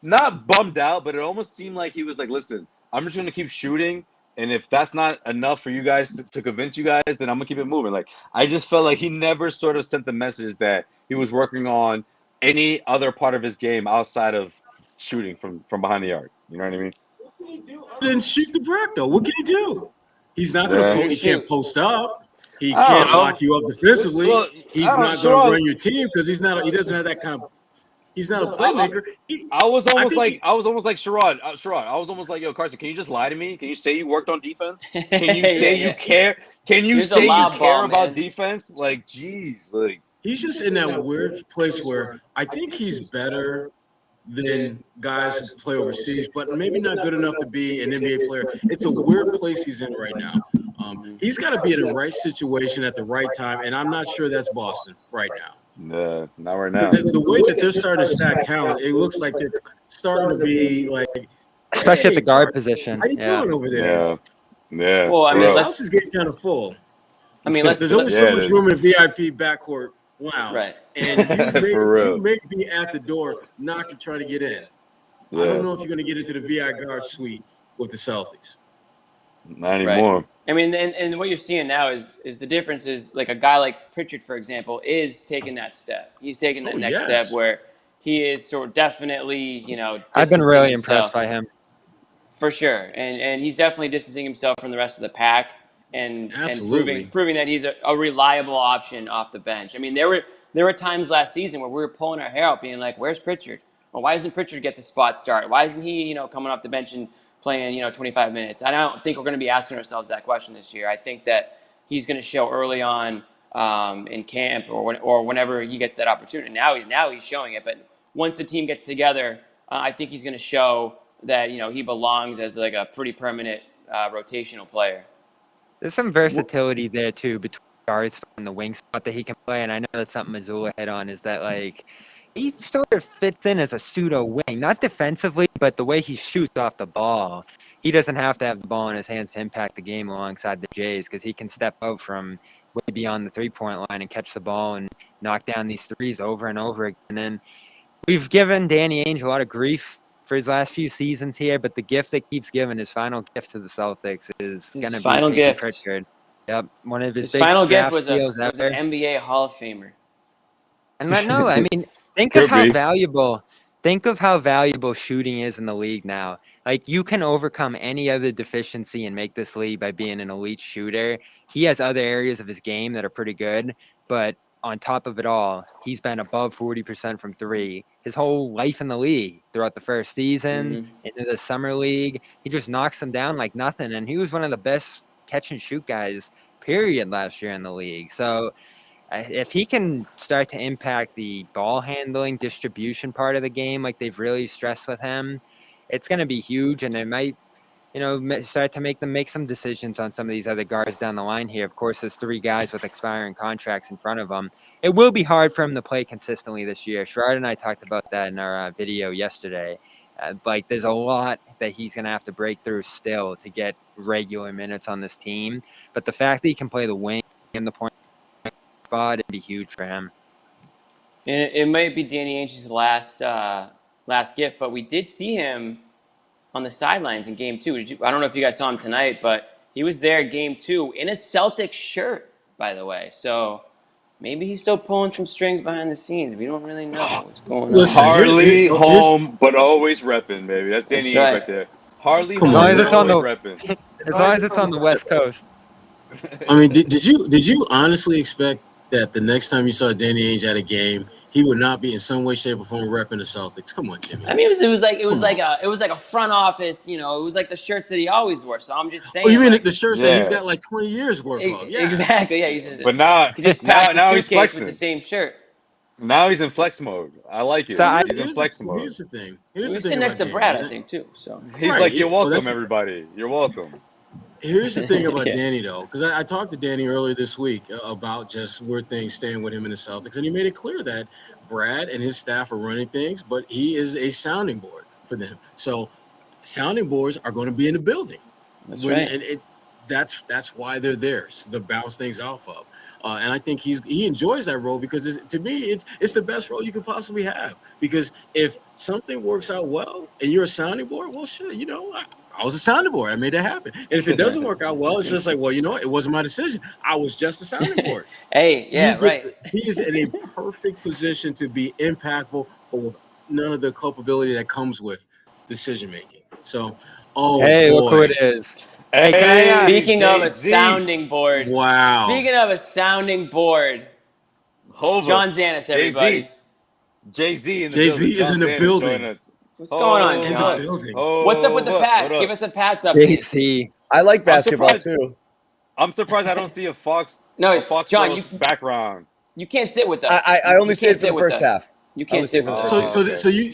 not bummed out, but it almost seemed like he was like, "Listen, I'm just going to keep shooting, and if that's not enough for you guys to convince you guys, then I'm gonna keep it moving." Like I just felt like he never sort of sent the message that he was working on any other part of his game outside of shooting from behind the arc. You know what I mean? Didn't shoot the brick though. What can he do? He's not going to. He can't post up. He can't lock you up defensively. He's not going to run your team because he's not. He doesn't have that kind of. He's not a playmaker. I was almost like Sherrod. I was almost like, yo, Carson, can you just lie to me? Can you say you worked on defense? Can you say you care? Can you say you care about defense? Like, geez, like he's just in that weird place where I think he's better than guys who play overseas, but maybe not good enough to be an NBA player. It's a weird place he's in right now. He's got to be in the right situation at the right time, and I'm not sure that's Boston right now. Not right now. The way that they're starting to stack talent, it looks like they're starting to be like, especially at the guard position. How you doing over there? Yeah. Well, I mean, the house is getting kind of full. I mean, there's only so much room in VIP backcourt. Wow. Right. And you may be at the door knocking, trying to get in. Yeah. I don't know if you're going to get into the VIP guard suite with the Celtics. Not anymore. Right. I mean, and what you're seeing now is the difference is like a guy like Pritchard, for example, is taking that step. He's taking that next step where he is sort of definitely, I've been really impressed by him. For sure. And he's definitely distancing himself from the rest of the pack. And proving that he's a reliable option off the bench. I mean, there were times last season where we were pulling our hair out, being like, "Where's Pritchard? Well, why doesn't Pritchard get the spot start? Why isn't he, coming off the bench and playing, 25 minutes?" I don't think we're going to be asking ourselves that question this year. I think that he's going to show early on in camp or whenever he gets that opportunity. Now he's showing it, but once the team gets together, I think he's going to show that he belongs as like a pretty permanent rotational player. There's some versatility there too between guards and the wing spot that he can play, and I know that's something Missoula hit on is that like he sort of fits in as a pseudo wing, not defensively, but the way he shoots off the ball. He doesn't have to have the ball in his hands to impact the game alongside the Jays because he can step out from way beyond the 3-point line and catch the ball and knock down these threes over and over again. And then we've given Danny Ainge a lot of grief for his last few seasons here, but the gift that keeps giving, his final gift to the Celtics, is going to be final Peyton gift. Pritchard. Yep, one of his His big final gift draft was steals an ever. NBA Hall of Famer. And no, I mean, think Could of how be. valuable shooting is in the league now. Like, you can overcome any other deficiency and make this league by being an elite shooter. He has other areas of his game that are pretty good, but on top of it all, he's been above 40% from three his whole life in the league. Throughout the first season, into the summer league, he just knocks them down like nothing. And he was one of the best catch and shoot guys, period, last year in the league. So if he can start to impact the ball handling distribution part of the game like they've really stressed with him, it's going to be huge, and it might start to make them make some decisions on some of these other guards down the line here. Of course, there's 3 guys with expiring contracts in front of them. It will be hard for him to play consistently this year. Sherrod and I talked about that in our video yesterday. Like, there's a lot that he's going to have to break through still to get regular minutes on this team. But the fact that he can play the wing and the point spot, it'd be huge for him. And it might be Danny Ainge's last gift, but we did see him on the sidelines in Game 2. I don't know if you guys saw him tonight, but he was there Game 2 in a Celtics shirt, by the way. So maybe he's still pulling some strings behind the scenes. We don't really know what's going on. Hardly home, but always repping, baby. That's Danny Ainge right there. Hardly home, but always repping. As long as it's on the West Coast. I mean, did you honestly expect that the next time you saw Danny Ainge at a game, he would not be in some way, shape, or form repping the Celtics? Come on, Jimmy. I mean, it was like a front office. It was like the shirts that he always wore. So I'm just saying. Oh, you mean the shirts that he's got like 20 years worth of? Yeah. Exactly. Yeah. He's just. But now he's flexing with the same shirt. Now he's in flex mode. I like it. So he's in flex mode. Here's the thing. He's sitting next to Brad, I think, too. So he's like, "You're welcome, everybody. You're welcome." Here's the thing about Danny, though, because I talked to Danny earlier this week about just where things stand with him in the Celtics, and he made it clear that Brad and his staff are running things, but he is a sounding board for them. So sounding boards are going to be in the building. That's right. And that's why they're there, so to bounce things off of. And I think he enjoys that role because to me, it's the best role you could possibly have. Because if something works out well and you're a sounding board, well, shit, I was a sounding board. I made that happen. And if it doesn't work out well, it's just like, well, it wasn't my decision. I was just a sounding board. Hey, yeah, right. He is in a perfect position to be impactful, but with none of the culpability that comes with decision making. So, hey, boy. look who it is. Hey, speaking of a sounding board. Wow. Speaking of a sounding board. John Zannis, everybody. Jay-Z in the Jay-Z building. is in the building. What's going on, John? What's up with the Pats? Give us a Pats update. I like basketball too. I'm surprised I don't see a Fox. John, background. You can't sit with us. I only stayed for the first half. You can't sit with us. So you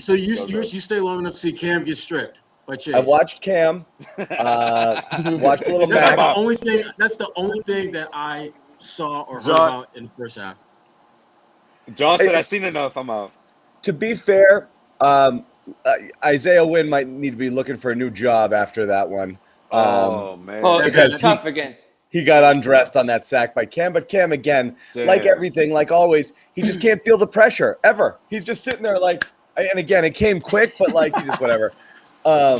stay long enough to see Cam get stripped by Chase. I watched Cam. Watched a little That's back. That's the only thing that I saw or heard about in the first half. John said, "I've seen enough. I'm out." To be fair, Isaiah Wynn might need to be looking for a new job after that one. Man. Well, because it's tough against. He got undressed on that sack by Cam, but Cam, again, like everything, like always, he just can't feel the pressure, ever. He's just sitting there like, and again, it came quick, but like, he just whatever. Yeah.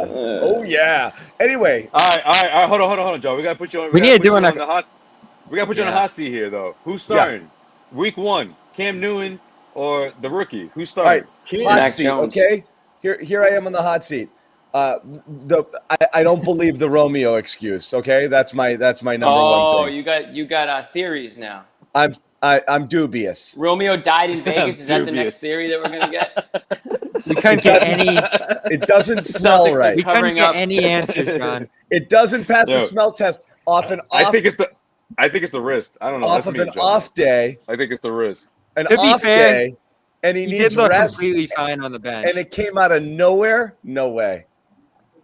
Oh, yeah. Anyway. All right. Hold on, Joe. We got to put you on. We need to do on the hot. We got to put you on the hot seat here, though. Who's starting? Week 1, Cam Newton or the rookie? Who's starting? All right. Hot seat, okay? Here I am on the hot seat. I don't believe the Romeo excuse. Okay, that's my number one thing. Oh, you got theories now. I'm dubious. Romeo died in Vegas. Is that the next theory that we're gonna get? We can't get any. It doesn't smell right. We can't get any answers, John. It doesn't pass the smell test. I think it's the wrist. I don't know. Off of an off day. I think it's the wrist. An off day, and he needs did look rest. Completely fine on the bench, and it came out of nowhere. No way.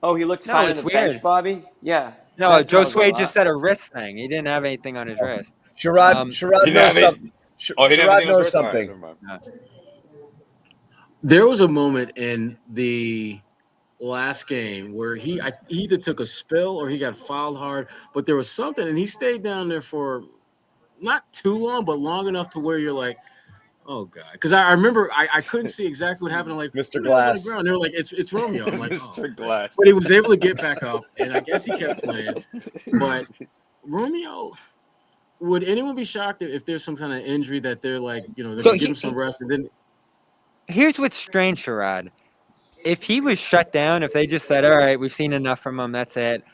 Oh, he looked No, fine on it's the bench, weird. Bobby. Yeah. No, That tells a Josue lot. just said a wrist thing. He didn't have anything on his wrist. Sherrod He knows didn't have it. something. Oh, he didn't have Sherrod anything on knows his wrist? All right, something. never mind. There was a moment in the last game where he either took a spill or he got fouled hard, but there was something, and he stayed down there for not too long, but long enough to where you're like, oh god, because I remember I couldn't see exactly what happened. I'm like, Mr. who the hell's on the Glass. ground? They were like, it's Romeo. I'm like, oh. Mr. Glass. But he was able to get back up, and I guess he kept playing. But Romeo, would anyone be shocked if there's some kind of injury that they're like, they're So gonna give him some rest, and then Here's what's strange, Sherrod. If he was shut down, if they just said, all right, we've seen enough from him, that's it,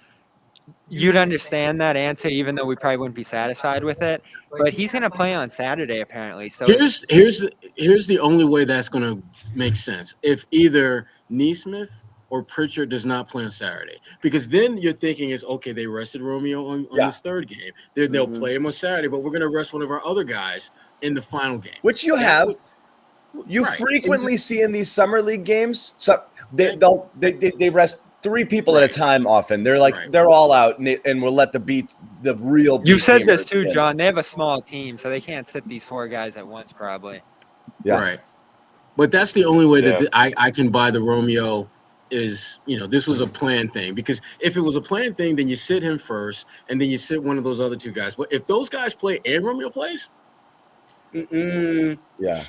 you'd understand that answer, even though we probably wouldn't be satisfied with it. But he's going to play on Saturday, apparently. So here's the only way that's gonna make sense. If either Neesmith or Pritchard does not play on Saturday, because then you're thinking is okay, they rested Romeo on this third game. They'll play him on Saturday, but we're gonna rest one of our other guys in the final game, Which you have. You Right. frequently see in these summer league games. So they rest 3 people at a time. Often they're like they're all out, and we'll let the real. You beat said team this too, in. John. They have a small team, so they can't sit these 4 guys at once, probably. Yeah. Right. But that's the only way that I can buy the Romeo is, this was a planned thing. Because if it was a planned thing, then you sit him first, and then you sit one of those other 2 guys. But if those guys play and Romeo plays, Yeah.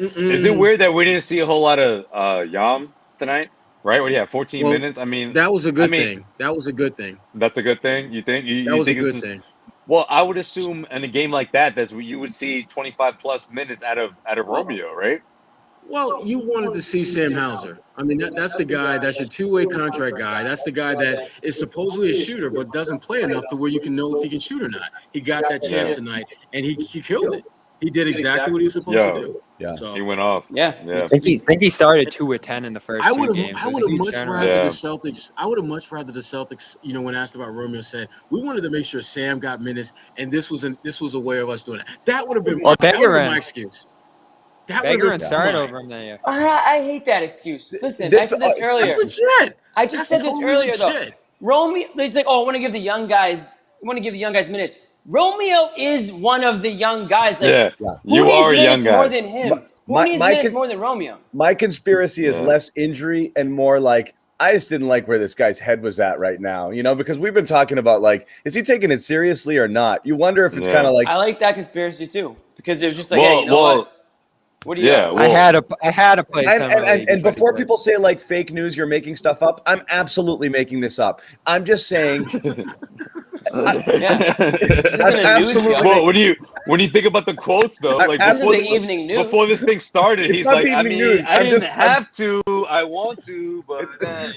Is it weird that we didn't see a whole lot of Yam tonight? Right? What do you have? 14 Well, minutes? I mean, that was a good thing. That was a good thing. That's a good thing. You think? That was a good thing. Well, I would assume in a game like that, that's what you would see 25 plus minutes out of Romeo, right? Well, you wanted to see Sam Hauser. I mean, that's the guy. That's your 2-way contract guy. That's the guy that is supposedly a shooter, but doesn't play enough to where you can know if he can shoot or not. He got that chance tonight, and he killed it. He did exactly what he was supposed to do. Yeah. So He went off. Yeah. I think he started 2 or 10 in the first 2 games. I would have much rather the Celtics. I would have much rather the Celtics. When asked about Romeo, said we wanted to make sure Sam got minutes, and this was a way of us doing that. That would have been my excuse. Beggarin started over him there. I hate that excuse. Listen, I said this earlier. That's legit. I just said this earlier, though. Romeo, it's like, oh, I want to give the young guys minutes. Romeo is one of the young guys. Like, You are a young guy. more than him? Who needs minutes more than Romeo? My conspiracy is less injury and more like I just didn't like where this guy's head was at right now, because we've been talking about like, is he taking it seriously or not? You wonder if it's kind of like I like that conspiracy too because it was just like, hey, you know what? What do you got? I had to play and before people say like fake news, you're making stuff up. I'm absolutely making this up. I'm just saying. Well, when you think about the quotes though, like before the evening news. Before this thing started, he's like, I mean, I didn't have to, I want to, but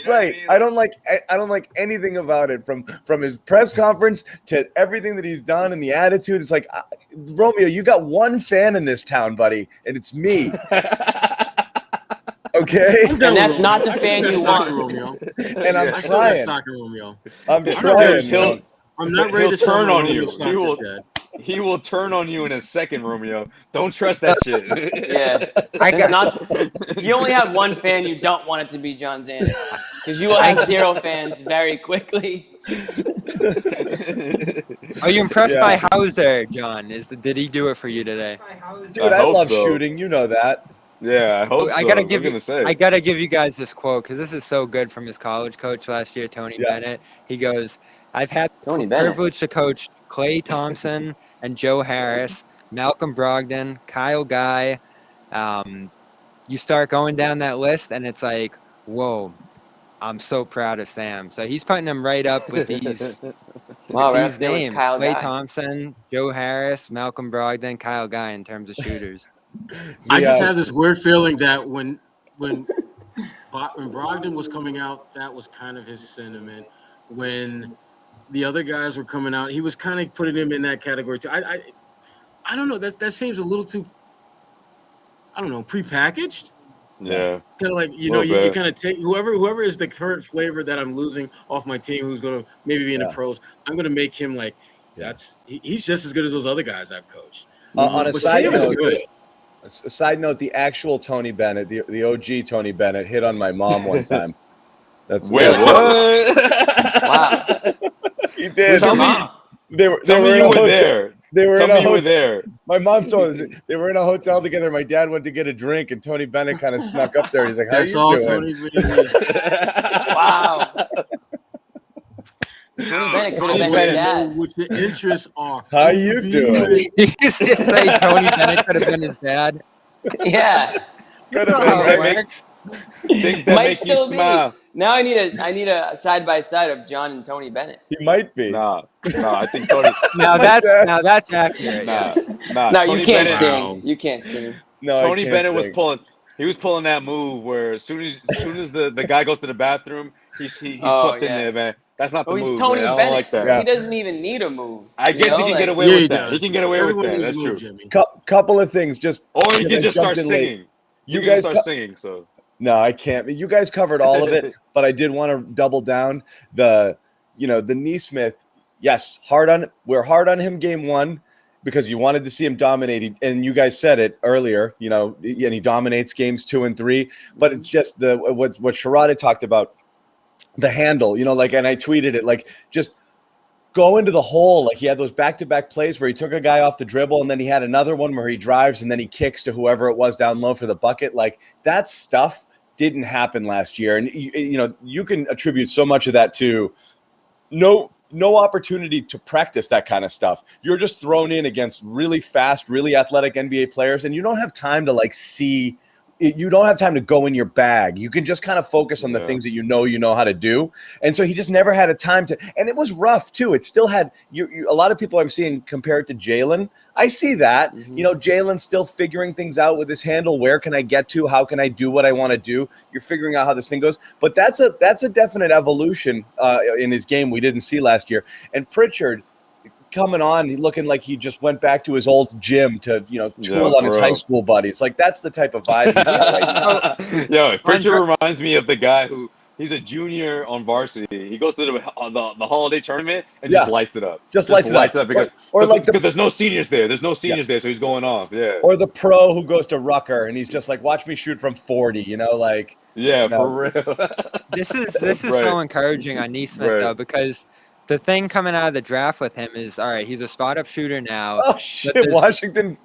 right. I don't like anything about it from his press conference to everything that he's done and the attitude. It's like, Romeo, you got one fan in this town, buddy, and it's me. Okay, and that's not the fan you want. Romeo. And I'm trying. I'm trying. I'm not ready to turn on you. He He will turn on you in a second, Romeo. Don't trust that shit. If you only have one fan, you don't want it to be John Zannis because you will have 0 fans very quickly. Are you impressed by Hauser, John? Did he do it for you today? Dude, I love shooting. You know that. Yeah, I hope. I gotta give you guys this quote because this is so good from his college coach last year, Tony Bennett. He goes, "I've had the privilege to coach Klay Thompson and Joe Harris, Malcolm Brogdon, Kyle Guy. You start going down that list, and it's like, whoa, I'm so proud of Sam." So he's putting them right up with these, these names: Klay Thompson, Joe Harris, Malcolm Brogdon, Kyle Guy in terms of shooters. I just have this weird feeling that when Brogdon was coming out, that was kind of his sentiment. When the other guys were coming out, he was kind of putting him in that category too. I don't know. That seems a little too, I don't know, prepackaged. Yeah. Kind of like, you kind of take whoever is the current flavor that I'm losing off my team, who's going to maybe be in the pros. I'm going to make him like he's just as good as those other guys I've coached. On a side note, the actual Tony Bennett, the OG Tony Bennett, hit on my mom one time. Wait, what? Wow. He did. Tell me, They were tell me in you a were hotel. there. They were Tell in a me you were hotel. there. My mom told us they were in a hotel together. My dad went to get a drink, and Tony Bennett kind of snuck up there. He's like, "How That's you all doing?" Tony really needs. Wow. Tony Bennett could have been his I know dad. what your interests are. How Who you be doing? with? You just say Tony Bennett could have been his dad. Yeah. Could That's have not how been, it right? works. Things that Might make you still smile. be. Now I need a side by side of John and Tony Bennett. He might be. Nah, I think Tony. Now that's accurate. Nah, Yes. nah. No, Tony you can't Bennett. sing. You can't sing. No, I Tony can't Bennett was sing. pulling. He was pulling that move where as soon as the guy goes to the bathroom, he Oh, swept in yeah. there, man. That's not the Oh, he's move, Tony man. I don't Bennett. like that. Yeah. He doesn't even need a move. I you guess know? he can get Like- away Yeah, with he that. He does. can get away Everyone with that. needs That's to move, true. Jimmy. Couple of things, just Or you because can I just start jumped in late. singing. You You can guys, start singing. So no, I can't. You guys covered all of it, but I did want to double down the Neesmith. Yes, we're hard on him game one because you wanted to see him dominate, and you guys said it earlier. And he dominates games 2 and 3, but it's just what Sherrod had talked about, the handle. And I tweeted it, like, just go into the hole. Like, he had those back-to-back plays where he took a guy off the dribble, and then he had another one where he drives and then he kicks to whoever it was down low for the bucket. Like, that stuff didn't happen last year. And you can attribute so much of that to no opportunity to practice that kind of stuff. You're just thrown in against really fast, really athletic NBA players, and you don't have time to see. You don't have time to go in your bag. You can just kind of focus on the things that you know how to do. And so he just never had a time to. And it was rough too. It still had a lot of people I'm seeing compare it to Jalen. I see that. Jalen's still figuring things out with his handle. Where can I get to? How can I do what I want to do? You're figuring out how this thing goes. But that's a definite evolution in his game we didn't see last year. And Pritchard coming on, looking like he just went back to his old gym to tool on his high school buddies. Like, that's the type of vibe he's got right now. Yo, Pritchard reminds me of the guy who he's a junior on varsity. He goes to the holiday tournament and just lights it up. Just lights it up because there's no seniors there. There's no seniors there, so he's going off. Yeah. Or the pro who goes to Rucker and he's just like, watch me shoot from 40. For real. This is so encouraging on Neesmith though, because the thing coming out of the draft with him is, all right, he's a spot-up shooter now. Oh, shit. Washington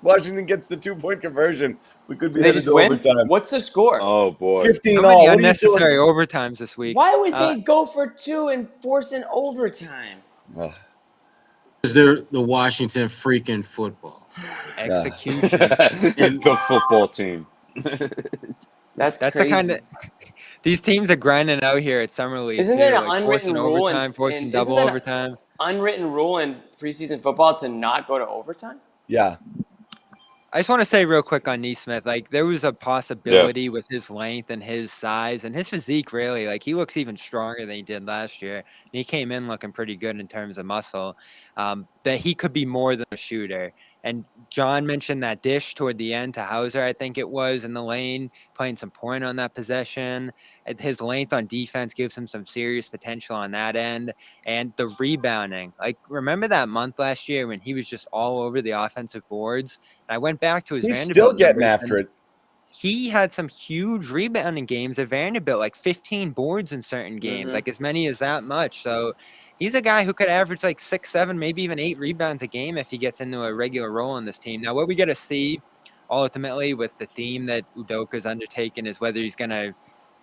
gets the 2-point conversion. We could be They headed just to win? overtime. What's the score? Oh, boy. 15 So all. many What are you doing? unnecessary overtimes this week. Why would they go for 2 and force an overtime? Because they're the Washington freaking football. Execution. And the football team. That's the crazy. kind of these teams are grinding out here at summer league. Isn't too, there an like unwritten forcing rule overtime, forcing double overtime? Unwritten rule in preseason football to not go to overtime? Yeah. I just want to say real quick on Neesmith, like there was a possibility with his length and his size and his physique, really. Like he looks even stronger than he did last year. And he came in looking pretty good in terms of muscle. That he could be more than a shooter. And John mentioned that dish toward the end to Hauser, I think it was, in the lane, playing some point on that possession. His length on defense gives him some serious potential on that end. And the rebounding. Like, remember that month last year when he was just all over the offensive boards? And I went back to his He's Vanderbilt still getting numbers, after it. He had some huge rebounding games at Vanderbilt, like 15 boards in certain games, like as many as that much. So he's a guy who could average like 6, 7, maybe even 8 rebounds a game if he gets into a regular role in this team. Now, what we got to see ultimately with the theme that Udoka's undertaken is whether he's going to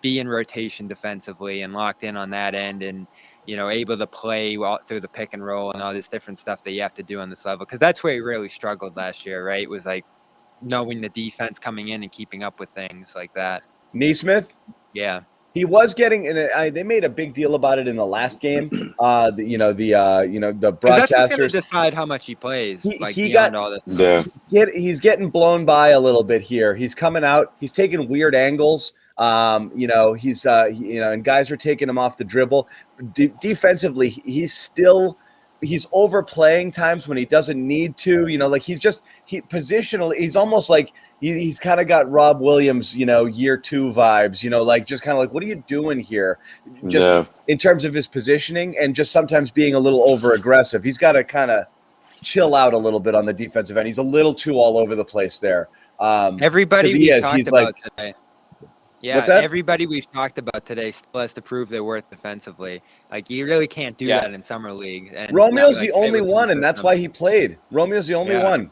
be in rotation defensively and locked in on that end and, able to play through the pick and roll and all this different stuff that you have to do on this level. Because that's where he really struggled last year, right? Was like knowing the defense coming in and keeping up with things like that. Neesmith? Yeah. He was getting, they made a big deal about it in the last game. The broadcasters. That's what's going to decide how much he plays. Beyond all this. Yeah. He's getting blown by a little bit here. He's coming out. He's taking weird angles. And guys are taking him off the dribble. Defensively, he's overplaying times when he doesn't need to. Positionally, he's almost like he's kind of got Rob Williams, year 2 vibes. Just kind of like, what are you doing here? Just in terms of his positioning and just sometimes being a little over aggressive. He's got to kind of chill out a little bit on the defensive end. He's a little too all over the place there. Everybody we talked about today. Yeah, What's that? everybody we've talked about today still has to prove their worth defensively. Like, you really can't do that in summer league. And Romeo's like, the fit only within one, the and that's system. why he played. Romeo's the only Yeah. one.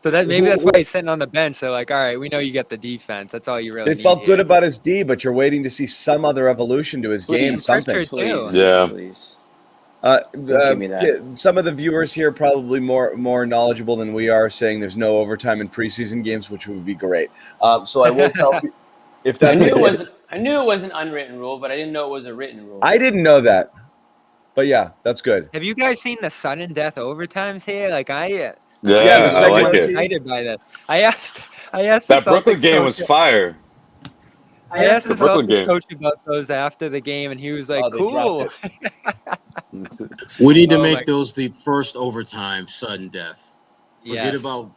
So that maybe Who- that's why he's sitting on the bench. They're like, all right, we know you got the defense. That's all you really They need felt good here. about his D, but you're waiting to see some other evolution to his game, something. Pritchard, too. Please. Yeah. Please. Don't give me that. Some of the viewers here probably more knowledgeable than we are, saying there's no overtime in preseason games, which would be great. So I will tell you if I that's knew it was an unwritten rule, but I didn't know it was a written rule. I didn't know that, but yeah, that's good. Have you guys seen the sudden death overtimes here? Like, Yeah, the second I like one it. too. excited by that. I asked the That Brooklyn Celtics game coach- was fire. I asked the Brooklyn Celtics game. coach about those after the game, and he was like, Oh, they cool. dropped We need to Oh, make my- those the first overtime sudden death. Forget Yes. about.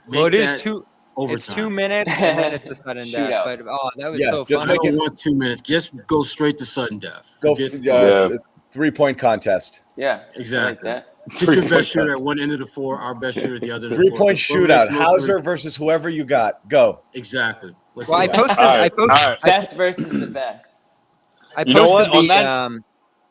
Well, it make is that two. overtime. It's 2 minutes, and then it's a sudden death. Shootout. But that was Yeah, so just fun. I make don't it- want 2 minutes. Just go straight to sudden death. Go Forget- Yeah. 3-point contest. Yeah, Exactly. I like that. Pick your 3-point best shooter contest. at one end of the floor, our best shooter at the other. 3-point shootout. Hauser versus whoever you got. Go. Exactly. Let's Well, do I that. posted. All right, I posted. all right. Best versus the best. I You know posted what? On the that-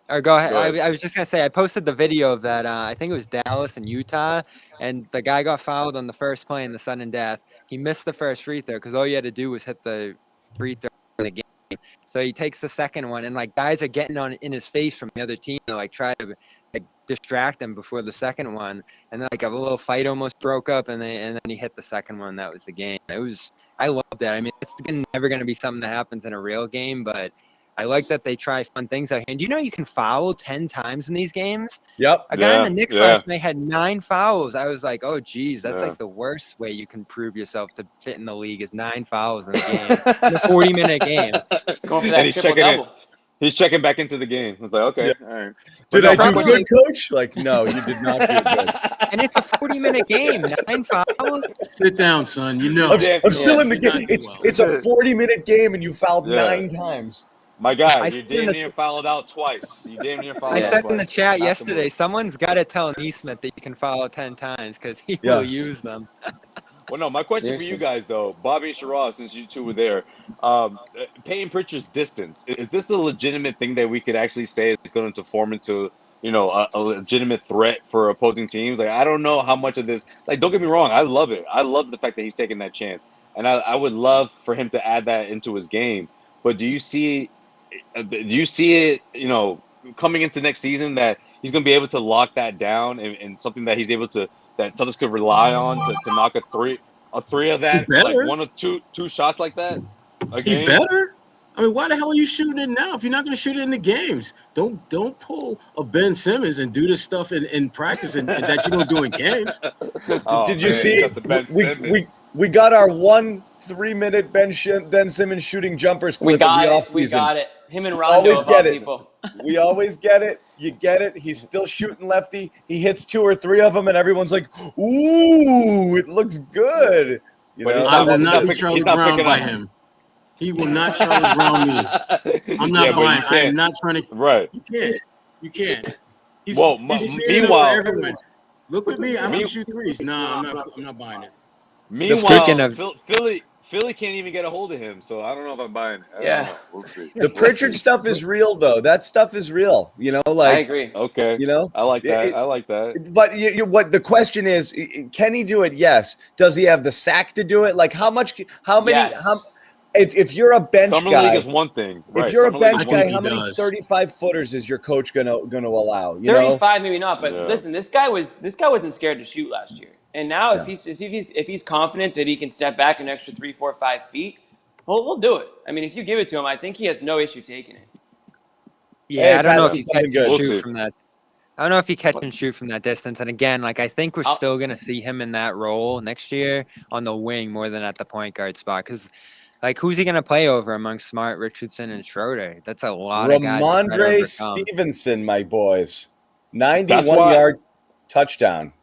or go ahead. Go ahead. I was just gonna say I posted the video of that. I think it was Dallas and Utah, and the guy got fouled on the first play in the sudden death. He missed the first free throw because all you had to do was hit the free throw in the game. So he takes the second one, and like guys are getting in his face from the other team to like try to like distract him before the second one, and then like a little fight almost broke up, and then he hit the second one. That was the game. I loved that. I mean, it's never gonna be something that happens in a real game, but I like that they try fun things out here. And do you know you can foul 10 times in these games? Yep. A guy in the Yeah, Knicks yeah. last night had 9 fouls. I was like, oh, geez, that's Yeah. like the worst way you can prove yourself to fit in the league is 9 fouls in a game, in a 40-minute game. It's going for And that he's triple checking it. double. He's checking back into the game. It's like, okay, all right. Did no, I do probably- good, coach? Like, no, you did not do good. And it's a 40-minute game, 9 fouls. Sit down, son. You know. I'm still Yeah. in the Did not game. do It's well. it's a 40-minute game, and you fouled Yeah. 9 times. My guy, I you said damn the- near fouled out twice. You damn near fouled I out said twice. in the chat Not the yesterday, move. someone's got to tell Neesmith that you can foul 10 times because he Yeah. will use them. Well, no, my question for Seriously. you guys, though, Bobby and Sherrod, since you two were there, Peyton Pritchard's distance, is this a legitimate thing that we could actually say is going to form into, a legitimate threat for opposing teams? Like, I don't know how much of this, like, don't get me wrong, I love it. I love the fact that he's taking that chance. And I would love for him to add that into his game. But do you see it, coming into next season that he's going to be able to lock that down and something that he's able to, that Celtics could rely on to knock a three of that, He like better. one or two shots like that a He game? better. I mean, why the hell are you shooting it now if you're not going to shoot it in the games? Don't pull a Ben Simmons and do this stuff in practice and that you don't do in games. Oh, Did you man, see? got the Ben Simmons. We got our 1 3-minute Ben Simmons shooting jumpers clip We of got the it. offseason. We got it. Him and Rondo Always of all get it. people. We always get it. You get it. He's still shooting lefty. He hits 2 or 3 of them, and everyone's like, "Ooh, it looks good." You But know? he's I will He's not not be picking- Charlie he's not Brown picking by up. him. He will not Charlie Brown me. I'm not Yeah, but buying. you I am can't. not trying to. Right. You can't. You can't. He's, Well, he's cheating meanwhile- over everyone. Look at me. I'm Me- gonna shoot threes. No, I'm not buying it. Meanwhile, of- Philly can't even get a hold of him, so I don't know if I'm buying it. I don't Yeah. know. We'll see. The We'll Pritchard see. stuff is real, though. That stuff is real. I Like, agree. Okay. I I like that. It- I like that. But what the question is, can he do it? Yes. Does he have the sack to do it? Like, how many? Yes. If you're a bench Summer guy, league is one thing. Right. if you're a Summer league bench is I one guy, think how he many does. 35 footers is your coach gonna allow? 35 maybe not, but Yeah. listen, this guy wasn't scared to shoot last year. And now if he's confident that he can step back an extra 3, 4, 5 feet, we'll do it. I mean, if you give it to him, I think he has no issue taking it. Yeah, I don't know Pat's if he something catch good. and We'll shoot see. from that. I don't know if he catch and shoot from that distance. And again, like I think we're I'll- still gonna see him in that role next year on the wing more than at the point guard spot. Because like who's he gonna play over among Smart, Richardson, and Schroeder? That's a lot of guys. to try to Ramondre overcome. Stevenson, my boys, That's 91-yard touchdown.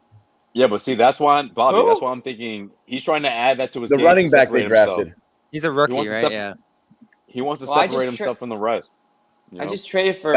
Yeah, but see, that's why, Bobby. Who? That's why I'm thinking he's trying to add that to his The game running to back they separate himself. drafted. He's a rookie, wants to right? step- Yeah. He wants to Well, I separate just himself from the rest. you I know? just traded for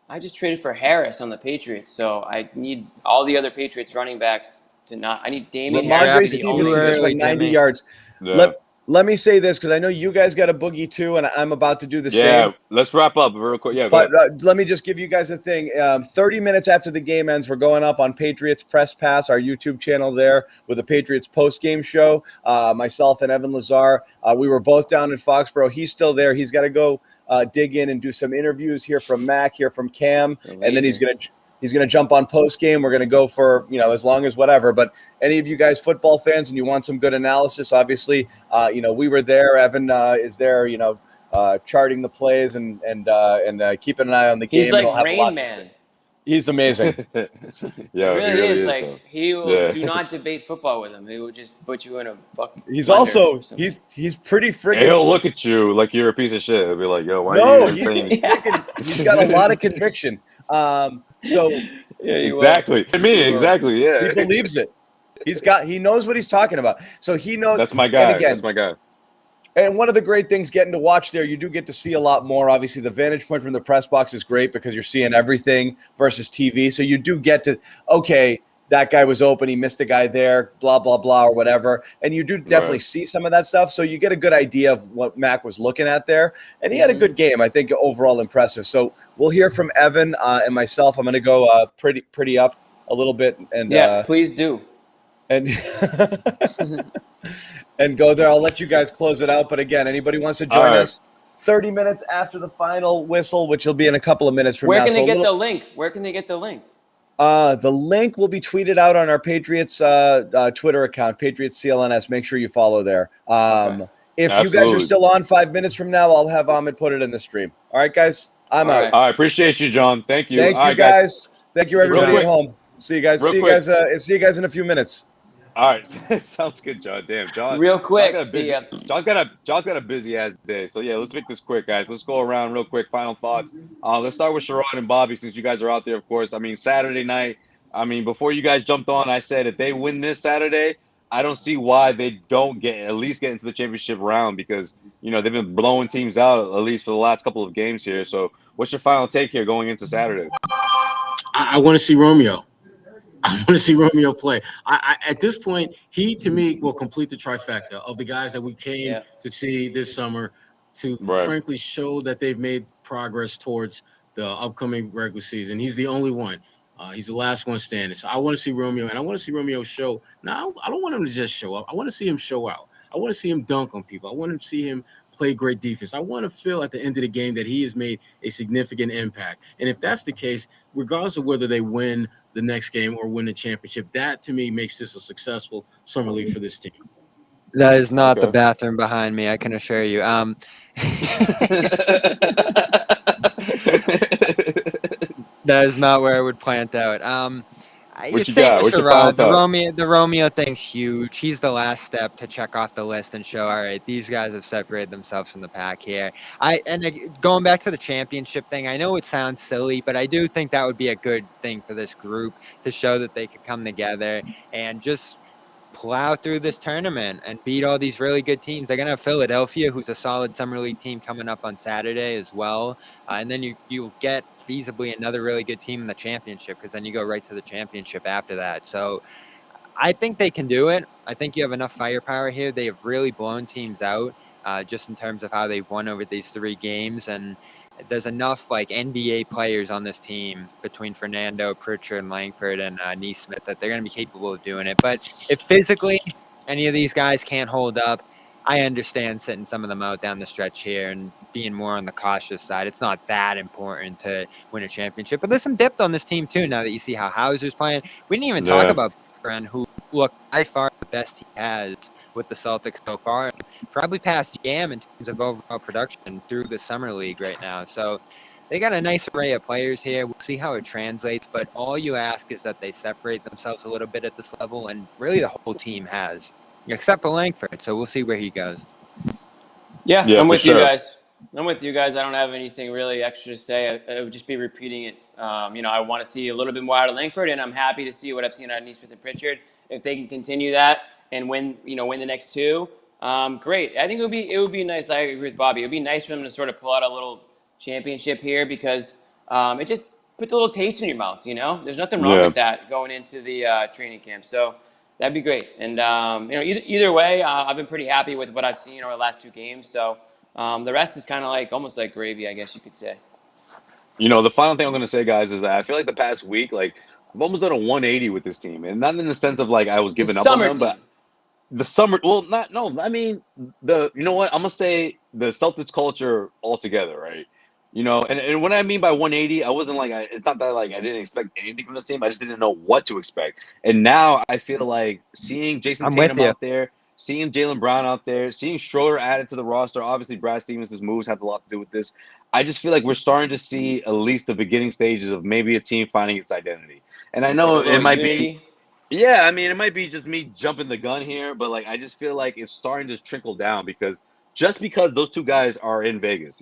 I just traded for Harris on the Patriots, so I need all the other Patriots running backs to not. I need Damian Harris Ramondre to be the only Stevenson just early, went 90 Jimmy. yards. Yeah. let me say this, because I know you guys got a boogie too, and I'm about to do the same. Yeah, let's wrap up real quick. Yeah, go But ahead. let me just give you guys a thing. 30 minutes after the game ends, we're going up on Patriots Press Pass, our YouTube channel there, with a Patriots post-game show. Myself and Evan Lazar, we were both down in Foxborough. He's still there. He's got to go dig in and do some interviews, hear from Mac, hear from Cam, and then he's gonna jump on post-game. We're going to go for, as long as whatever. But any of you guys football fans and you want some good analysis, obviously, we were there. Evan is there, charting the plays and keeping an eye on the game. He's like and he'll have a lot Rain to say. Man. He's amazing. Yeah, He really is. Like though. he will Yeah. do not debate football with him. He will just put you in a fucking. He's blender also or something. he's pretty And freaking. he'll look at you like you're a piece of shit. He'll be like, "Yo, why No, are you even he's saying?" he's got a lot of conviction. So Yeah, you will. Exactly. Me, exactly. Yeah. he believes it. He knows what he's talking about. So he knows. That's my guy. And again, That's my guy. and one of the great things getting to watch there, you do get to see a lot more. Obviously, the vantage point from the press box is great because you're seeing everything versus TV. So you do get to, okay, that guy was open, he missed a guy there, blah, blah, blah, or whatever. And you do definitely see some of that stuff. So you get a good idea of what Mac was looking at there. And he had a good game, I think, overall impressive. So we'll hear from Evan and myself. I'm going to go pretty up a little bit. And Yeah, please do. and and go there. I'll let you guys close it out. But again, anybody wants to join us 30 minutes after the final whistle, which will be in a couple of minutes from Where now. can they So get the link? Where can they get the link? the link will be tweeted out on our Patriots Twitter account, Patriots CLNS. Make sure you follow there. If you guys are Absolutely. still on 5 minutes from now, I'll have Ahmed put it in the stream. All right, guys? I'm All out. right. All right, appreciate you, John. Thank you. Thank All you, right, guys. Thank you, Real everybody quick. at home. See you guys. Real See you quick. guys. See you guys in a few minutes. All right, sounds good, John. Damn, John. Real quick, John's got a see ya. John's got a busy ass day. So yeah, let's make this quick, guys. Let's go around real quick. Final thoughts. Let's start with Sherrod and Bobby, since you guys are out there, of course. I mean, Saturday night. I mean, before you guys jumped on, I said if they win this Saturday, I don't see why they don't at least get into the championship round, because they've been blowing teams out at least for the last couple of games here. So what's your final take here going into Saturday? I want to see Romeo. I want to see Romeo play. At this point, he, to me, will complete the trifecta of the guys that we came to see this summer to frankly show that they've made progress towards the upcoming regular season. He's the only one. He's the last one standing. So I want to see Romeo, and I want to see Romeo show. Now, I don't want him to just show up. I want to see him show out. I want to see him dunk on people. I want to see him play great defense. I want to feel at the end of the game that he has made a significant impact. And if that's the case, regardless of whether they win the next game or win the championship, that to me makes this a successful summer league for this team. That is not the bathroom behind me, I can assure you. That is not where I would plant out. What you got? What's your final thought? The Romeo thing's huge. He's the last step to check off the list and show, all right, these guys have separated themselves from the pack here. Going back to the championship thing, I know it sounds silly, but I do think that would be a good thing for this group to show that they could come together and just plow through this tournament and beat all these really good teams. They're going to have Philadelphia, who's a solid summer league team, coming up on Saturday as well. And then you'll get feasibly another really good team in the championship, because then you go right to the championship after that. So I think they can do it. I think you have enough firepower here. They have really blown teams out just in terms of how they've won over these 3 games. And there's enough NBA players on this team between Fernando, Pritchard, and Langford, and Neesmith that they're going to be capable of doing it. But if physically any of these guys can't hold up, I understand sitting some of them out down the stretch here and being more on the cautious side. It's not that important to win a championship. But there's some depth on this team, too, now that you see how Hauser's playing. We didn't even talk about Brand, who looked by far the best he has with the Celtics so far, and probably past Yam in terms of overall production through the summer league right now. So they got a nice array of players here. We'll see how it translates, but all you ask is that they separate themselves a little bit at this level, and really the whole team has, except for Langford. So we'll see where he goes. Yeah, I'm with you guys. I'm with you guys. I don't have anything really extra to say. I would just be repeating it. I want to see a little bit more out of Langford, and I'm happy to see what I've seen out of Neesmith and Pritchard. If they can continue that and win the next 2, great. I think it would be nice. I agree with Bobby. It would be nice for them to sort of pull out a little championship here, because it just puts a little taste in your mouth. There's nothing wrong with that going into the training camp. So That'd be great. And either way, I've been pretty happy with what I've seen over the last 2 games. So the rest is kind of like almost like gravy, I guess you could say. The final thing I'm going to say, guys, is that I feel like the past week, like I've almost done a 180 with this team, and not in the sense of like I was The giving up on summer them, but team. the summer. Well, not no. I mean you know what? I'm gonna say the Celtics culture altogether, right? And what I mean by 180, I wasn't like it's not that like I didn't expect anything from this team. I just didn't know what to expect. And now I feel like seeing Jason I'm with Tatum you. out there, seeing Jaylen Brown out there, seeing Schroeder added to the roster. Obviously, Brad Stevens' moves have a lot to do with this. I just feel like we're starting to see at least the beginning stages of maybe a team finding its identity. And I Like a know it little might be unity. yeah, I mean, it might be just me jumping the gun here, but like I just feel like it's starting to trickle down because those two guys are in Vegas,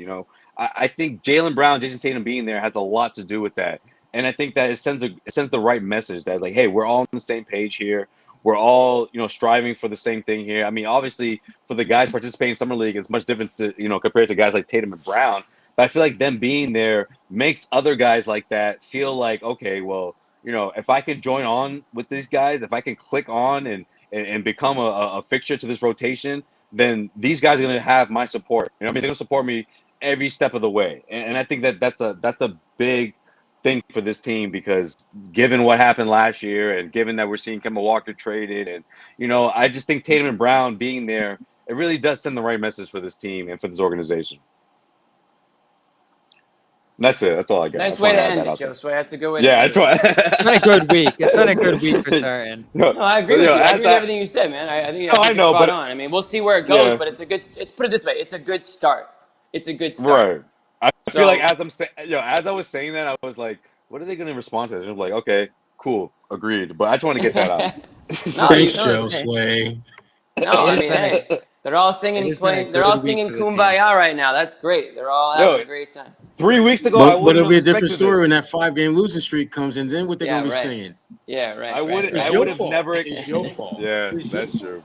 I think Jaylen Brown, Jason Tatum being there has a lot to do with that. And I think that it sends the right message that like, hey, we're all on the same page here. We're all, striving for the same thing here. I mean, obviously for the guys participating in Summer League, it's much different to, compared to guys like Tatum and Brown. But I feel like them being there makes other guys like that feel like, okay, well, if I can join on with these guys, if I can click on and become a fixture to this rotation, then these guys are going to have my support. I mean, they're going to support me every step of the way. And I think that's a big thing for this team because given what happened last year and given that we're seeing Kemba Walker traded and, I just think Tatum and Brown being there, it really does send the right message for this team and for this organization. And that's it. That's all I got. I Nice just way want to to add end that it, out there. Josue. That's a good way to Yeah, end that's it. why. It's been a good week. It's been a good week for certain. No, No, I agree but, with you. I agree with as everything you said, man. I think I you're know, spot but on. I mean, we'll see where it goes, yeah, but it's put it this way, it's a good start. It's a good start. right. I feel like So, as I'm saying, as I was saying that, I was like, what are they going to respond to this? And I'm like, okay, cool, agreed. But I just want to get that out. no, Thanks, no, Joe Sway. no. It I has mean, been a hey, they're all it singing, has been a playing. They're all good week singing for the team. "Kumbaya" right now. That's great. They're all having Yo, a great time. 3 weeks ago, I But wouldn't it'll have be a different expected story when this. that 5-game losing streak comes, and then what they're Yeah, gonna be right. saying. Yeah, I right, right, would, It's I right. your would have fault. never. It's your fault. Yeah, It's your that's true.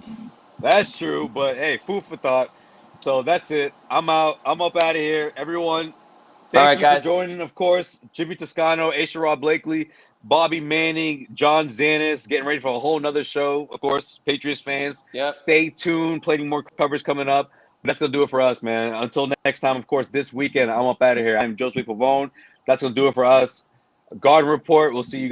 That's true. But hey, food for thought. So that's it. I'm out. I'm up out of here. Everyone, All thank right, you for guys. joining, of course. Jimmy Toscano, Sherrod Blakely, Bobby Manning, John Zannis, getting ready for a whole nother show. Of course, Patriots fans, Yep. stay tuned. Plenty more coverage coming up. But that's going to do it for us, man. Until next time, of course, this weekend, I'm up out of here. I'm Josue Pavon. That's going to do it for us. Garden Report. We'll see you guys.